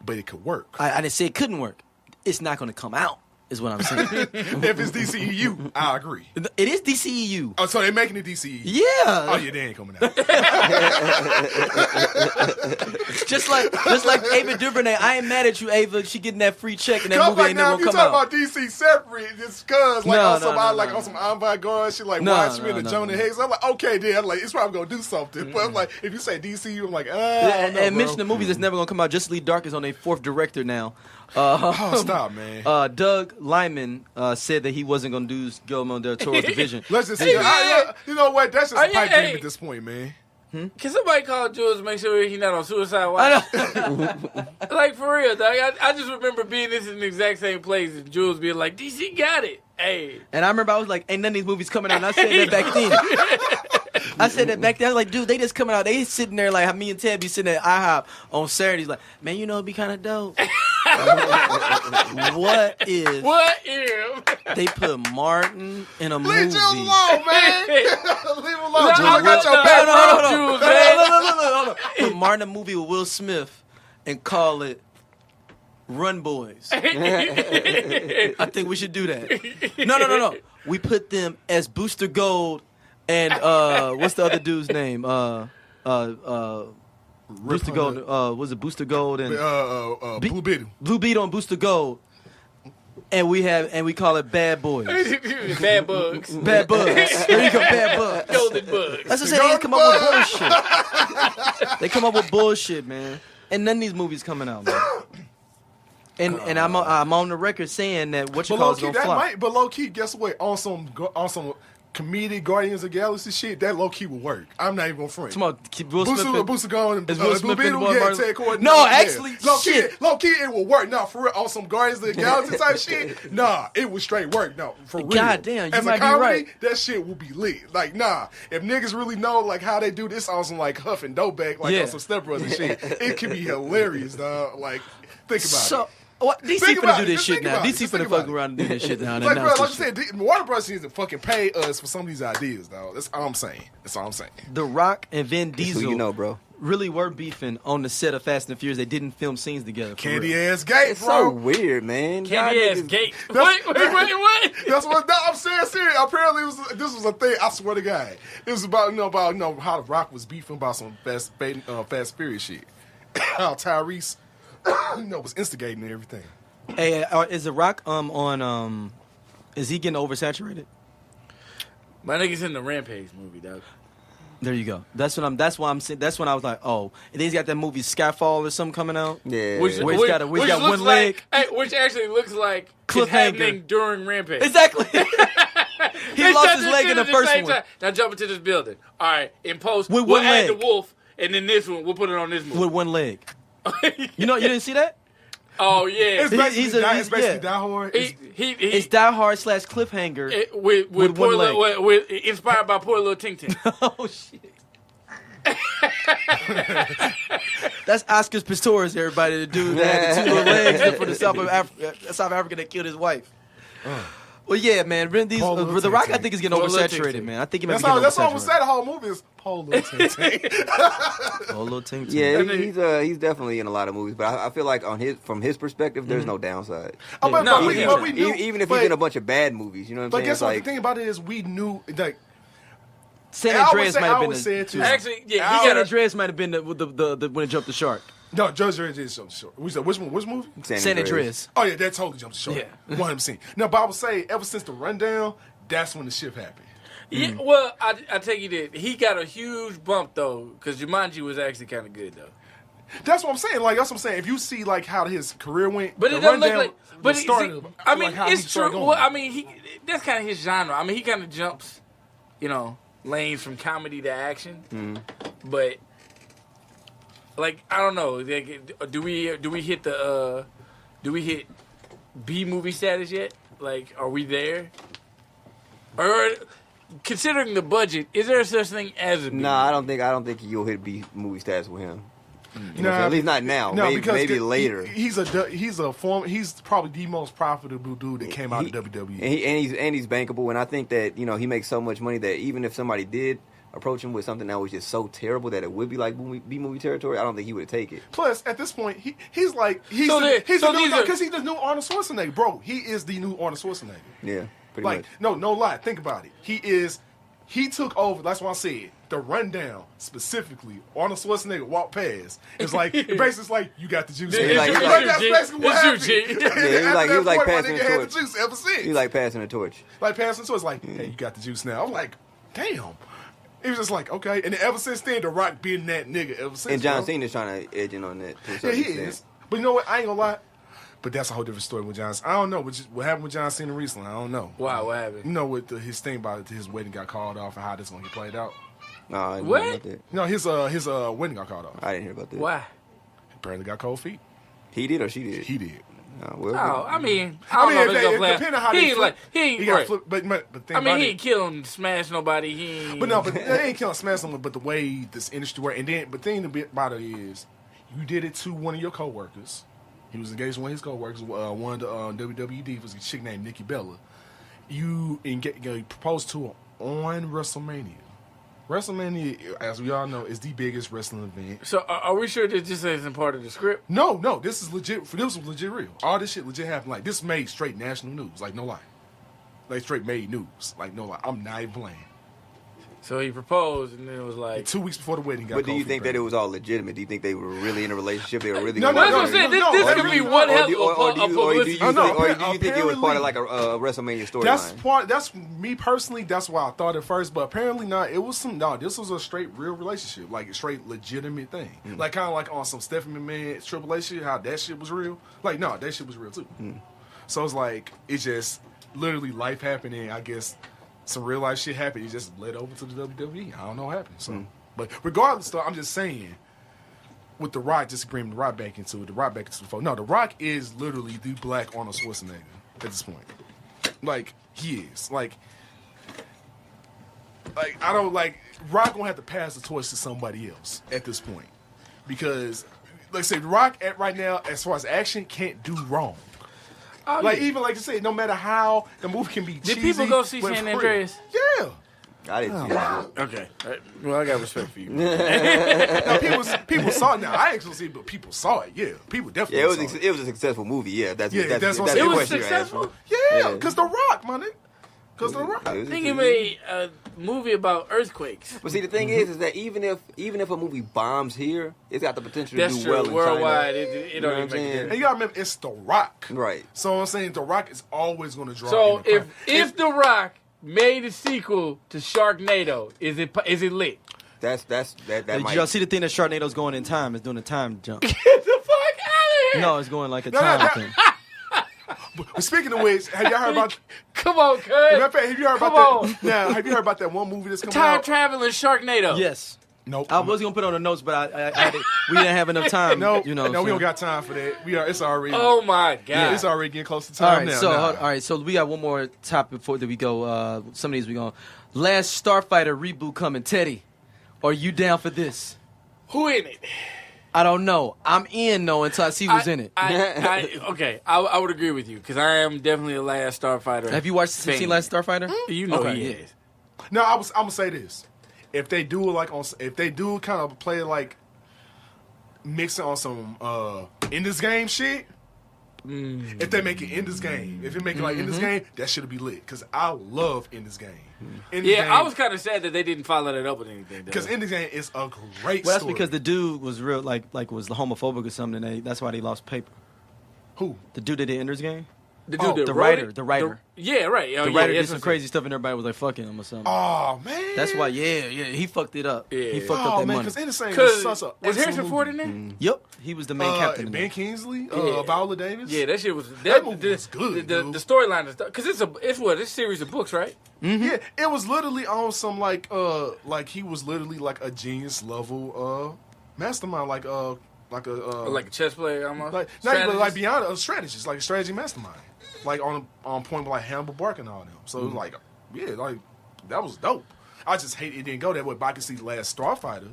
But it could work. I didn't say it couldn't work. It's not gonna come out, is what I'm saying. If it's DCEU, I agree. It is DCEU. Oh, so they're making it DCEU? Yeah. Oh, yeah, they ain't coming out. just like Ava DuVernay. I ain't mad at you, Ava. She getting that free check and that movie ain't now, never if you gonna come talk out. about DC separate, just cause on some avant-garde shit like No, Watchmen and no. Jonah Hex, I'm like, okay, then I'm like, it's probably gonna do something. But I'm like, if you say DCU, I'm like, and mention the movies that's never gonna come out. Justice League Dark is on their 4th director now. Oh, stop, man. Doug Lyman said that he wasn't gonna do Guillermo Del Toro's division. Let's just say, you know what? That's just a pipe dream at this point, man. Can somebody call Jules and make sure he's not on suicide watch? Like, for real, dog. I just remember being in the exact same place and Jules being like, DC got it. Hey. And I remember I was like, ain't none of these movies coming out. And I said that back then. I was like, dude, they just coming out. They sitting there like how me and Ted be sitting at IHOP on Saturdays like, man, you know it'd be kind of dope. What if they put Martin in a movie? Leave Jules alone, man. Leave him alone. No, Jules, I got your back, bro. Jules, man. No. Put Martin in a movie with Will Smith and call it Run Boys. I think we should do that. No. We put them as Booster Gold and what's the other dude's name? Booster Gold. Was it Booster Gold and Blue Beetle? Blue Beetle and Booster Gold. And we call it Bad Boys. Bad bugs. Bad bugs. There you go, bad bugs. Golden bugs. That's what they come up with bullshit. They come up with bullshit, man. And none of these movies coming out, man. And I'm on the record saying that what you call is gonna flop. But low key, guess what? On some comedic Guardians of the Galaxy shit, that low key will work. I'm not even gonna front. Booster Gold and Blue Beetle, Ted Cord. No, actually, low key, it will work. No, for real, on some Guardians of the Galaxy type shit. Nah, it will straight work. No, for real. God damn, you as might a comedy, be right. that shit will be lit. Like, nah, if niggas really know like how they do this on some like Huff and Doback, like on some Step Brothers shit, it can be hilarious, dog. Like, think about it. What, DC finna do this shit now. DC finna fuck around and do this shit now. Like, bro, like I said, Warner Bros. Needs to fucking pay us for some of these ideas, dog. That's all I'm saying. The Rock and Vin Diesel, who you know, bro, really were beefing on the set of Fast and the Furious. They didn't film scenes together. Candy ass gate, it's bro. so weird, man. Candy ass gate. Wait. That's what. No, I'm saying serious. Apparently, this was a thing. I swear to God, it was about how the Rock was beefing about some Fast Furious shit. How Tyrese, was instigating and everything. Hey, is The Rock on? Is he getting oversaturated? My nigga's in the Rampage movie, dog. There you go. That's why I'm saying. That's when I was like, oh, and then he's got that movie Skyfall or something coming out. Yeah, where he's got one leg, which actually looks like cliffhanger it's happening during Rampage. Exactly. He lost his leg in the first one. Now jump into this building. All right, in post, with we'll one add leg. the wolf, and then this one we'll put it on this movie with one leg. You didn't see that? Oh yeah, it's basically Die Hard. It's Die Hard / cliffhanger with one leg. With inspired by Poor Little Ting Ting. Oh shit. That's Oscar Pistorius, everybody. The dude that had the 2 little legs for the South Africa that killed his wife. Well, yeah, man. Vin Diesel, Polo The Rock, I Ting think is getting Polo oversaturated, Ting man. I think he might That's be getting all. That's all we oversaturated. said. The whole movie is Polo Ting Ting. Polo Ting. Yeah, he's definitely in a lot of movies, but I feel like from his perspective, there's no downside. No, we knew, Even if he's in a bunch of bad movies, you know what I'm But saying? guess It's what? like, The thing about it is, we knew like. San I Andreas might have been. said too. Actually, yeah, he San got a Andreas might have been the when it jumped the shark. No, Judge Dredd did jump the short. We said which movie? San Andreas. Oh yeah, that totally jumped the short. Yeah. 100%. No, but I would say ever since the rundown, that's when the shift happened. Yeah, well, I take you that he got a huge bump though, because Jumanji was actually kind of good though. That's what I'm saying. Like that's what I'm saying. If you see like how his career went, But the it doesn't look rundown like. But was see, started, I mean, like, how he it's started true. going. Well, I mean, that's kind of his genre. I mean, he kind of jumps, lanes from comedy to action. But like, I don't know. Like, do we hit B movie status yet? Like, are we there? Or considering the budget, is there such thing as a B? nah, I don't think you'll hit B movie status with him. You know what I'm saying? Nah, At least not now. No, maybe because later. He's probably the most profitable dude that came out of WWE. And he's bankable, and I think that he makes so much money that even if somebody did approach him with something that was just so terrible that it would be like B movie territory, I don't think he would take it. Plus, at this point, he's the new Arnold Schwarzenegger, bro. He is the new Arnold Schwarzenegger. Yeah, pretty Like, much. no lie. Think about it. He took over. That's why I said the rundown specifically. Arnold Schwarzenegger walked past. It's like it's like you got the juice. That's basically what happened. He was like passing the had torch. the juice ever since. He was like passing the torch. Like passing the torch. Like, hey, you got the juice now. I'm like, damn. It was just like, okay. And then ever since then, The Rock being that nigga ever since. And John bro. Cena's trying to edge in on that. To a Yeah, certain he extent. is. But you know what? I ain't gonna lie. But that's a whole different story with John Cena. I don't know what happened with John Cena recently. I don't know. Wow, what happened? You know what his thing about it, his wedding got called off and how this gonna get played out. No, I didn't What? hear about that. No, his wedding got called off. I didn't hear about that. Why? Apparently got cold feet. He did or she did? He did. Well, Oh, I mean, I don't know if it's gonna play. depending on how He they ain't flip, he ain't he got right. flipped. But think I mean, about he it. ain't kill and smash nobody. He ain't. But no, but they ain't killing smash someone. But the way this industry works, and then, but the thing about it is, you did it to one of your coworkers. He was engaged with one of his coworkers. One of the WWE divas was a chick named Nikki Bella. You proposed to her on WrestleMania. WrestleMania, as we all know, is the biggest wrestling event. So, are we sure this just isn't part of the script? No, this is legit. This was legit real. All this shit legit happened. Like, this made straight national news. Like, no lie. Like, straight made news. Like, no lie. I'm not even playing. So he proposed, and then it was like 2 weeks before the wedding got But do you cold think feet, that it was all legitimate? Do you think they were really in a relationship? They were really No, Well, that's what I'm saying. This could be one hell of a publicity. Or do you Apparently- think it was part of like a WrestleMania That's storyline? That's me personally. That's why I thought at first, but apparently not. It was this was a straight real relationship, like a straight legitimate thing, like kind of like on some Stephanie McMahon Triple H shit. How that shit was real. Like no, that shit was real too. So it's like it's just literally life happening. I guess some real life shit happened. It just led over to the WWE. I don't know what happened. So, but regardless, though, I'm just saying. With The Rock, just bringing The Rock back into it. The Rock back into the fold. No, The Rock is literally the black Arnold Schwarzenegger at this point. Like, he is. Like I don't like Rock gonna have to pass the torch to somebody else at this point. Because like I say, The Rock right now, as far as action, can't do wrong. Oh, Like yeah. even like you say, no matter how the movie can be cheesy. Did people go see but San it's real. Andreas? Yeah. I didn't see that. Okay. Well, I got respect for you. Now, people saw it. Now I actually see it, but people saw it. Yeah, people definitely. Yeah, saw it was a successful movie. Yeah, that's Yeah, that's what I'm the saying. It was question you're asking. successful? Yeah, because The Rock, my nigga. Because The Rock. I think he made a movie about earthquakes. But see, the thing is that even if a movie bombs here, it's got the potential That's to do true. well in Worldwide, China. it know don't what I'm even make a saying? And difference. you gotta remember, it's The Rock. Right. So I'm saying The Rock is always going to draw. So in the crowd. if The Rock made a sequel to Sharknado, is it lit? That Did might. y'all see the thing that Sharknado's going in time? It's doing a time jump. Get the fuck out of here! No, it's going like a No, time thing. But speaking of which, have y'all heard about? Come on, cuz. Matter of fact, have you heard Come about on. that? Now, have you heard about that one movie that's coming Time out? traveling Sharknado. Yes. Nope. I was gonna put on the notes, but we didn't have enough time. No, you know. no, we so. don't got time for that. It's already. Oh my god. It's already getting close to All time right, now. so Nah. all right, so we got one more topic before that we go. Some of these we go. Last Starfighter reboot coming. Teddy, are you down for this? Who in it? I don't know. I'm in though until I see who's in it. Okay, I would agree with you because I am definitely a Last Starfighter. Have you seen Last Starfighter? You know Okay, he yeah. is. No, I'm gonna say this: if they do if they do kind of play like mixing on some in this game shit. If they make it in this game, if it make it like in this game, that should be lit. Because I love in this game. I was kind of sad that they didn't follow that up with anything. Because in this game is a great Well, that's story. because the dude was real, like was homophobic or something. And that's why they lost paper. Who? The dude that did Ender's Game. The dude that the wrote writer. it? The writer. Yeah, right. The writer did some crazy stuff, and everybody was like fucking him or something. Oh man, That's why. Yeah, he fucked it up. Yeah. He fucked up Oh that man, money. because in the same Because such a was Harrison excellent Ford in movie. there? Yep, he was the main captain. in Ben there. Kingsley, Yeah. Viola Davis. Yeah, that shit was That movie was good, The dude. storyline is because it's a series of books, right? Yeah, it was literally on some like he was literally like a genius level mastermind, like a Like a chess player almost. like not even like Strategist. beyond a strategist, like a strategy mastermind, like on point with like Hannibal Barker and all them. So it was like, yeah, like that was dope. I just hate it didn't go that way. But I can see Last Starfighter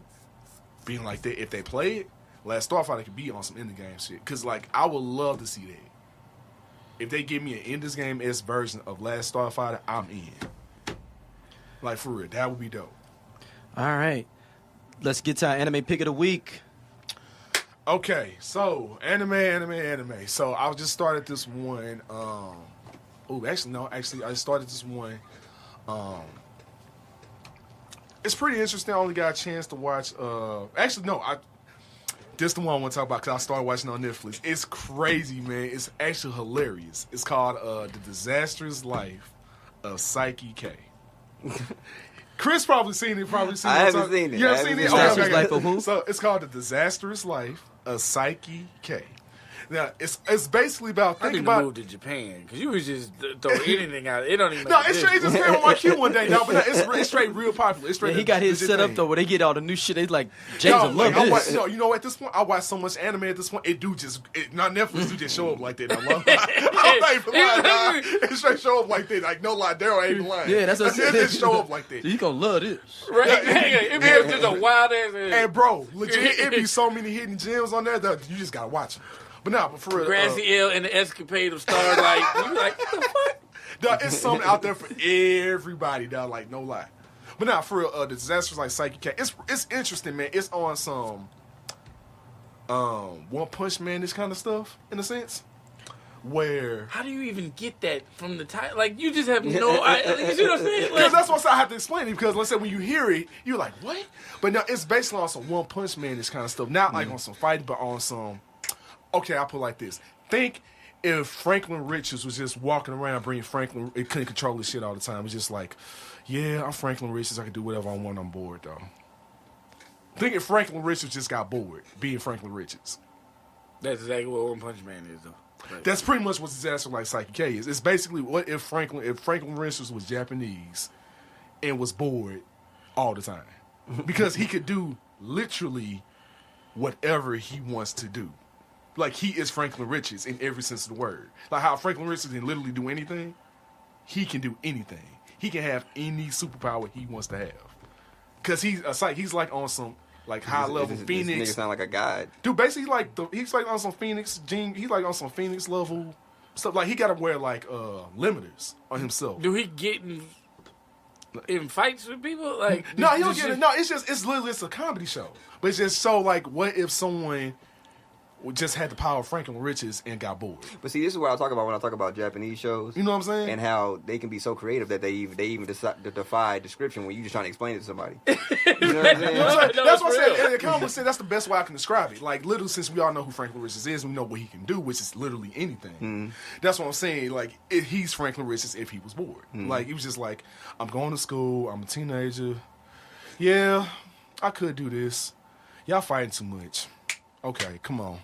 being like that. If they play it, Last Starfighter could be on some end game shit. Cause like I would love to see that. If they give me an end this game S version of Last Starfighter, I'm in. Like for real, that would be dope. All right, let's get to our anime pick of the week. Okay, so anime. So I just started this one. Actually, I started this one. It's pretty interesting. I only got a chance to watch. This the one I want to talk about because I started watching on Netflix. It's crazy, man. It's actually hilarious. It's called The Disastrous Life of Psyche K. Chris probably seen it. I haven't seen it. You I haven't seen haven't it? seen it. Disastrous Life of who? So it's called The Disastrous Life of Psyche K. Now it's basically about I need to move to Japan because you was just throw anything out. It don't even. No, make it's a straight. It just came on my queue one day. No, but it's straight real popular. It's straight. Yeah, he got his legit set up thing. though, where they get all the new shit. They like James No, will like, love this. you know, at this point, I watch so much anime at this point. Not Netflix do just show up like that. I love it. I'm not even lying. Nah. It straight show up like that. Like no lie, Daryl ain't even lying. Yeah, that's what I said. It just show up like that. You gonna love this. Right? It be just a wild ass. And bro, legit, it be so many hidden gems on there that you just gotta watch them. But nah, but for real, Grassy L and the Escapade of Starlight. You like what the fuck? dog, it's something out there for everybody, dog. Like no lie. But now for real, the Disastrous like Psyche Cat. It's interesting, man. It's on some One Punch Man, this kind of stuff in a sense. Where How do you even get that from the title? Like you just have no idea. You see what I'm saying? because Like, that's what I have to explain it. Because let's say when you hear it, you're like, what? But now it's based on some One Punch Man, this kind of stuff. Not like on some fighting, but on some. Okay, I'll put it like this. Think if Franklin Richards was just walking around bringing Franklin, it couldn't control his shit all the time. It's just like, yeah, I'm Franklin Richards. I can do whatever I want. I'm bored, though. Think if Franklin Richards just got bored being Franklin Richards. that's exactly what One Punch Man is, though. Like, That's pretty much what Disaster Like Psyche K is. It's basically what if Franklin Richards was Japanese and was bored all the time. Because he could do literally whatever he wants to do. Like he is Franklin Richards in every sense of the word. Like how Franklin Richards can literally do anything, he can do anything. He can have any superpower he wants to have. Cause he's like on some like high level Phoenix. This nigga sound like a god. Dude, basically he's like on some Phoenix gene. He's like on some Phoenix level stuff. Like he gotta wear like limiters on himself. do he get in fights with people? Like No, he don't get it. No, it's literally a comedy show. But it's just so like, what if someone just had the power of Franklin Richards and got bored? But see, this is what I talk about when I talk about Japanese shows. You know what I'm saying? And how they can be so creative that they even decide to defy description when you just trying to explain it to somebody. You know what I'm saying? You know what I'm saying? No, That's it's what I real. said. And the comic book said that's the best way I can describe it. Like, literally, since we all know who Franklin Richards is, we know what he can do, which is literally anything. That's what I'm saying. Like, he's Franklin Richards if he was bored. Like, he was just like, I'm going to school. I'm a teenager. Yeah, I could do this. Y'all fighting too much. Okay, come on.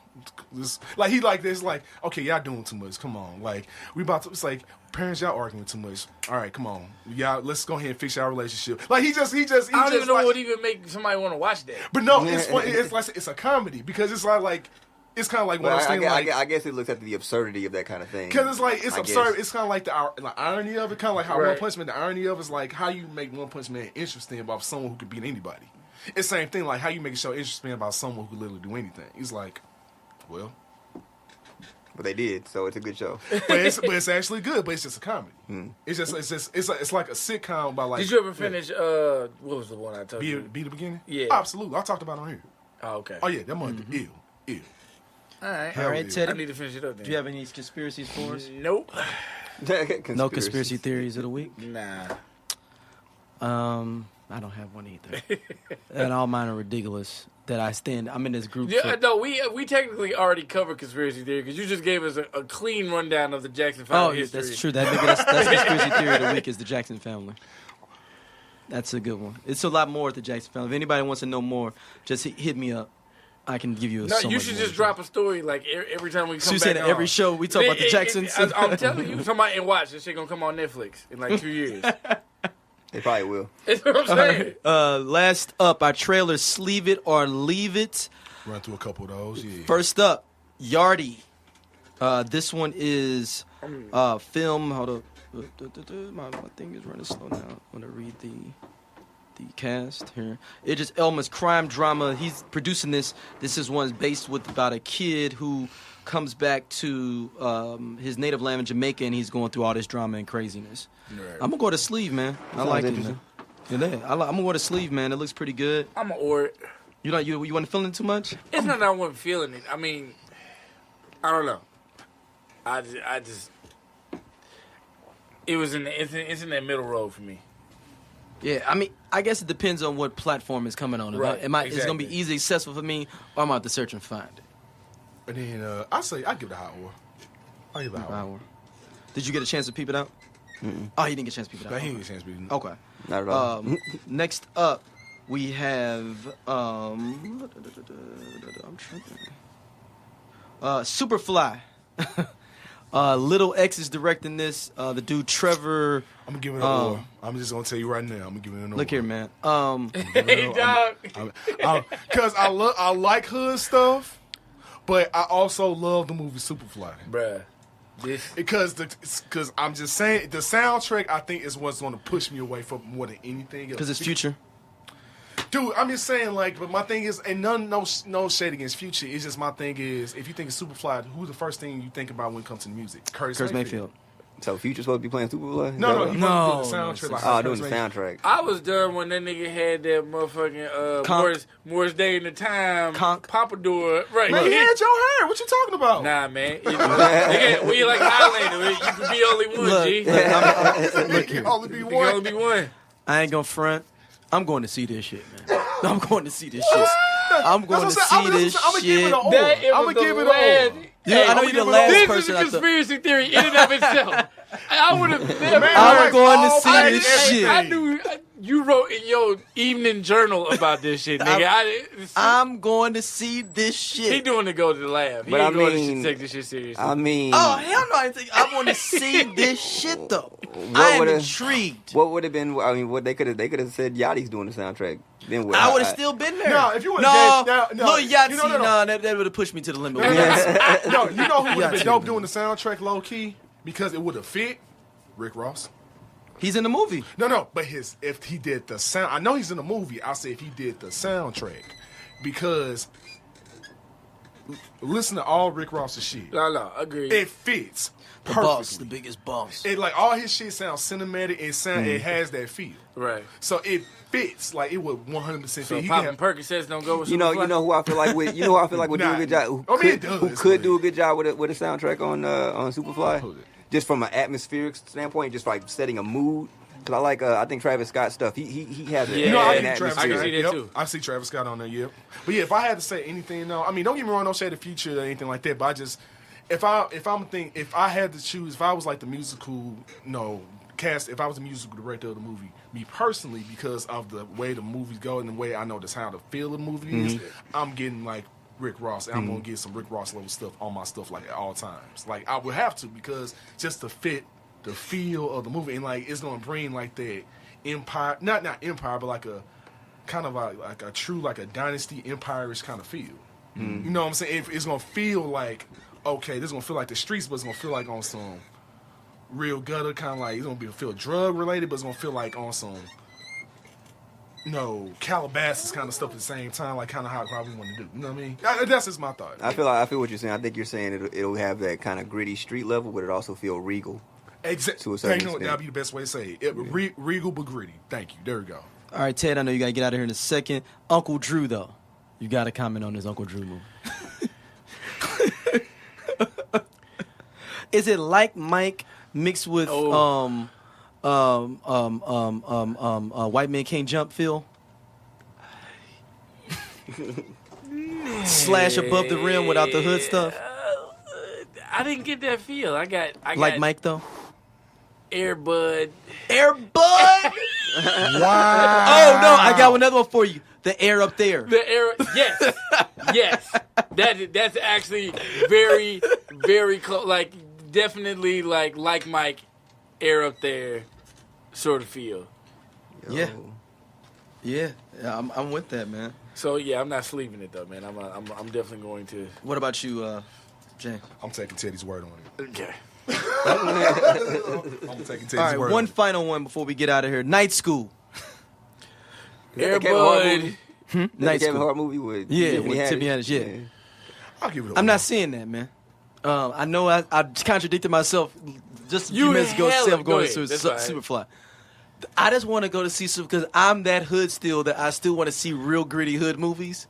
Like, he like this, like, okay, y'all doing too much. Come on. Like, we about to, it's like, parents, y'all arguing too much. All right, come on. Y'all, let's go ahead and fix our relationship. Like, he just I don't even know like, what would even make somebody want to watch that. But no, it's funny. It's like, it's a comedy because it's like it's kind of like what Well, I'm saying. I guess it looks at the absurdity of that kind of thing. Because it's like, it's I absurd. guess. It's kind of like the irony of it. Kind of like how Right. One Punch Man, the irony of it is like how you make One Punch Man interesting about someone who could beat anybody. It's the same thing, like how you make a show interesting about someone who could literally do anything. It's like, well, But they did, so it's a good show. but it's actually good. But it's just a comedy. It's like a sitcom about like. Did you ever finish? What was the one I told you? Be the beginning? Yeah. Absolutely. I talked about it on here. Oh, okay. Oh yeah, that mother ew. All right. Hell All right, yeah. Teddy. I need to finish it up then. Do you have any conspiracies for us? Nope. No conspiracy theories of the week? Nah. I don't have one either. And all mine are ridiculous. I'm in this group. Yeah, no, we technically already covered conspiracy theory because you just gave us a clean rundown of the Jackson family history. That's true. That's conspiracy theory of the week is the Jackson family. That's a good one. It's a lot more with the Jackson family. If anybody wants to know more, just hit me up. I can give you No, so you much should more. just drop a story like every time we come So you back saying on. every show we talk about the Jacksons? I'm telling you, talking about and watch. This shit gonna come on Netflix in like 2 years. They probably will. That's what I'm saying. Last up, our trailer, Sleeve It or Leave It. Run through a couple of those. Yeah. First up, Yardie. This one is film. Hold up. My thing is running slow now. I'm going to read the cast here. Idris Elba's crime drama. He's producing this. This is one based with about a kid who comes back to his native land in Jamaica, and he's going through all this drama and craziness. Right. I'm gonna go to Sleeve, man. I like it, man. Yeah, I'm gonna go to Sleeve, man. It looks pretty good. I'm an or it. You wasn't feeling it too much? It's not that I wasn't feeling it. I mean, I don't know. I just it's in that middle road for me. Yeah, I mean, I guess it depends on what platform it's coming on. Right, It's going to exactly. be easy accessible for me, or I'm going to have to search and find it. And then I give it a high or. I give it a high or. Did you get a chance to peep it out? Oh, you didn't get a chance to peep it out. But he didn't get a chance to be. Okay. Not at all. Next up, we have I'm tripping. Superfly. Little X is directing this. The dude Trevor. I'm gonna give it an or. I'm just gonna tell you right now. I'm gonna give it an or. Look here, man. Hey, dog. Because I like hood stuff, but I also love the movie Superfly. Bruh. Because I'm just saying the soundtrack I think is what's going to push me away from more than anything else. Because it's Future. Dude, I'm just saying, like, but my thing is, and no shade against Future. It's just my thing is, if you think of Superfly, who's the first thing you think about when it comes to the music? Curtis Mayfield. So Future's supposed to be playing Superfly? No, he No, wasn't doing the soundtrack. Oh, like doing the Curtis Mayfield. soundtrack. I was done when that nigga had that motherfucking Morris Day in the Time pompadour. Right. Man, he had your hair. What you talking about? Nah, man. Nigga, we like Highlander. You can be only one, Look, G. Look, you only be You one. can only be one. I ain't gonna front. I'm going to see this shit, man. I'm going to see this shit. I'm going to see this I'm gonna give shit. it an or. I'm gonna give it last. an or. Yeah, I know you're the last This person. is a conspiracy theory in and of itself. I would have never. I'm going to see I- this shit. I knew you wrote in your evening journal about this shit, nigga. I'm going to see this shit. He doing to go to the lab. He But ain't I going mean- to take this shit seriously. I mean, Oh hell no! I want to see this shit though. What I am would've- intrigued. what would have been? I mean, what they could have said Yachty's doing the soundtrack. Then what? I would have still been there. No, if you would've no, gave- no, Lil Yachty, you know, no. that would have pushed me to the limit. No, you know who would have been Yeah, dope too. doing the soundtrack low key because it would have fit? Rick Ross. He's in the movie. No, but if he did the sound, I know he's in the movie. I say if he did the soundtrack because listen to all Rick Ross's shit. No, agreed. It fits The perfectly. boss, the biggest boss. It like all his shit sounds cinematic and it has that feel. Right. So it fits like it would 100% So fit. He popping can have, Percocets don't go with You know who I feel like would do Nah. a good job. I mean, it does, Who could but- do a good job with a soundtrack on Superfly? Who's it? Just from an atmospheric standpoint, just like setting a mood. Cause I like I think Travis Scott stuff. He has Yeah, You know, I an think Travis Scott. I can atmosphere. see that Yep. too. I see Travis Scott on there, yep. But yeah, if I had to say anything, though, I mean, don't get me wrong, no shade of Future or anything like that. But I just, if I had to choose, if I was like the musical, cast, if I was the musical director of the movie, me personally, because of the way the movies go and the way I know that's how the feel of the movie is, I'm getting like Rick Ross, and I'm gonna get some Rick Ross level stuff on my stuff like at all times. Like I would have to because just to fit the feel of the movie and like it's gonna bring like that empire, not empire, but like a kind of like a true like a dynasty empire-ish kind of feel. You know what I'm saying? It's gonna feel like okay, this is gonna feel like the streets, but it's gonna feel like on some real gutter kind of like it's gonna feel drug related, but it's gonna feel like on some Calabasas kind of stuff at the same time, like kind of how I probably want to do. You know what I mean? That's just my thought. I feel what you're saying. I think you're saying it'll have that kind of gritty street level, but it also feel regal. Exactly. To a certain extent. That'd be the best way to say it. Regal but gritty. Thank you. There we go. All right, Ted, I know you got to get out of here in a second. Uncle Drew, though. You got to comment on this Uncle Drew movie. Is it like Mike mixed with White Man Can't Jump feel? Slash above the rim without the hood stuff? I didn't get that feel. I got like Mike, though? Airbud. Wow. Oh, no, I got another one for you. The air up there. The air, yes. Yes. That's actually very, very close. Like, definitely like Mike, air up there sort of feel. Yo. Yeah, I'm with that, man. So, yeah, I'm not sleeping it, though, man. I'm definitely going to. What about you, James? I'm taking Teddy's word on it. Okay. I'm taking Teddy's word. All right, one final one before we get out of here. Night School. Airbud. Night Kevin School. Hart movie with Tiffany Haddish. Yeah. I'll give it a I'm one. not seeing that, man. I know I contradicted myself just a few You minutes ago. hella- I'm going go to ahead. That's all right. Superfly. I just want to go to see because I'm that hood still that I still want to see real gritty hood movies.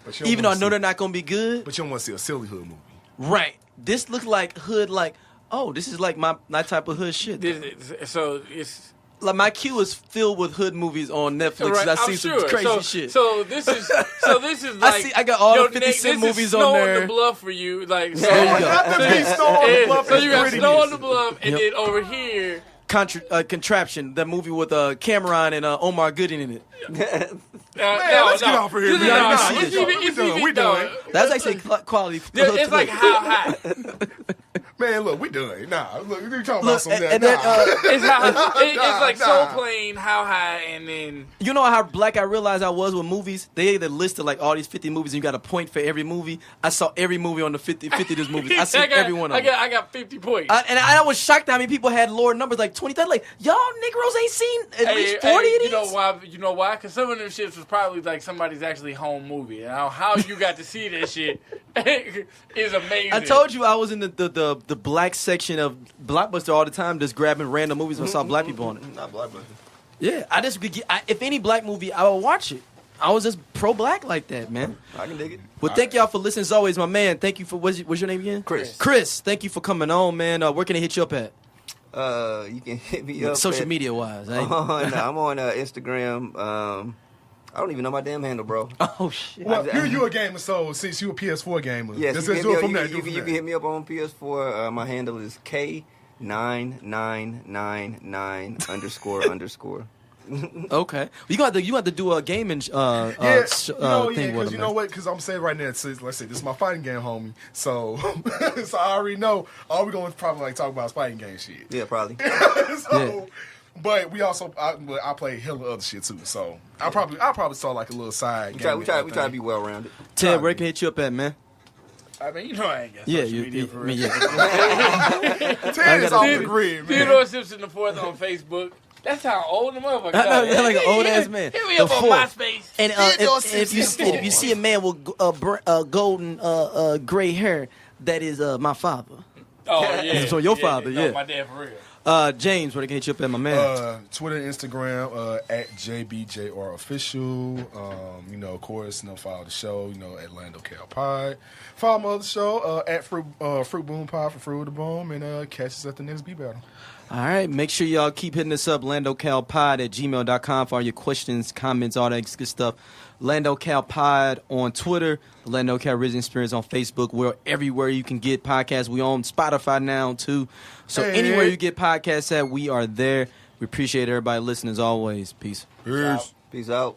But you don't Even though I wanna know see- they're not going to be good. But you don't want to see a silly hood movie. Right. This looks like hood, like, oh, this is like my type of hood shit. So it's. Like my queue is filled with hood movies on Netflix. Right, I I'm see some sure. crazy shit. So this is like I got all the 50 Nick, Cent this is movies Snow on there. the Bluff for you, like so, There you go. Not the big Snow on the Bluff. So you got gritty. Snow on the Bluff, and Yep. then over here. Contraption, that movie with Cameron and Omar Gooding in it. let's get off of here, man. We done. That's actually quality. It's like How High. Man, look, we done. Nah, look, you're talking about some that. and then, It's like nah. Soul Plane, How High, and then you know how black I realized I was with movies? They listed like all these 50 movies and you got a point for every movie. I saw every movie on the 50 of these movies. I seen every one of them. I got 50 points. I was shocked how many people had lower numbers, like 20. Like, y'all Negroes ain't seen at least 40 of these? You know why? Because some of them shits was probably like somebody's actually home movie. And how you got to see that shit is amazing. I told you I was in the black section of Blockbuster all the time, just grabbing random movies when I saw black people on it. Not Blockbuster. Yeah, if any black movie, I would watch it. I was just pro-black like that, man. I can dig it. Well, thank y'all for listening as always, my man. Thank you for what's your name again? Chris. Thank you for coming on, man. Where can they hit you up at? You can hit me up Social at- media wise. I'm on Instagram. I don't even know my damn handle, bro. Oh shit. Well, you a gamer, so since you a PS4 gamer, Yes, let's you do can it hit from me there. up- you can hit me up on PS4. My handle is K9999 __. Okay. You got to do a gaming thing with because them. you know what? Because I'm saying right now, let's say this is my fighting game, homie. So, so I already know. All we're gonna probably like talk about is fighting game shit. Yeah, probably. So, but we also I play hella other shit too. So I probably start like a little side. We try to be well rounded. Ted, where can I hit you up at, man? I mean, you know I ain't got Yeah, social media for real. Ted is off the grid, man. Theodore Simpson the Fourth on Facebook. That's how old the motherfucker I know, is. you're like an old ass man. Hit me The up on fourth. MySpace. And if you see a man with golden gray hair, that is my father. Oh, yeah. So your father, no, yeah. my dad for real. James, where they can hit you up at, my man? Twitter, Instagram, at JBJR Official. Of course, follow the show, at Lando Cal Pod. Follow my other show, at Fruit Boom Pod for Fruit with the Boom, and catch us at the next B Battle. All right, make sure y'all keep hitting us up, landocalpod@gmail.com for all your questions, comments, all that good stuff. Lando Cal Pod on Twitter, Lando Cal Risen Experience on Facebook. We're everywhere you can get podcasts. We on Spotify now, too. So anywhere you get podcasts at, we are there. We appreciate everybody listening as always. Peace. Peace. Peace out.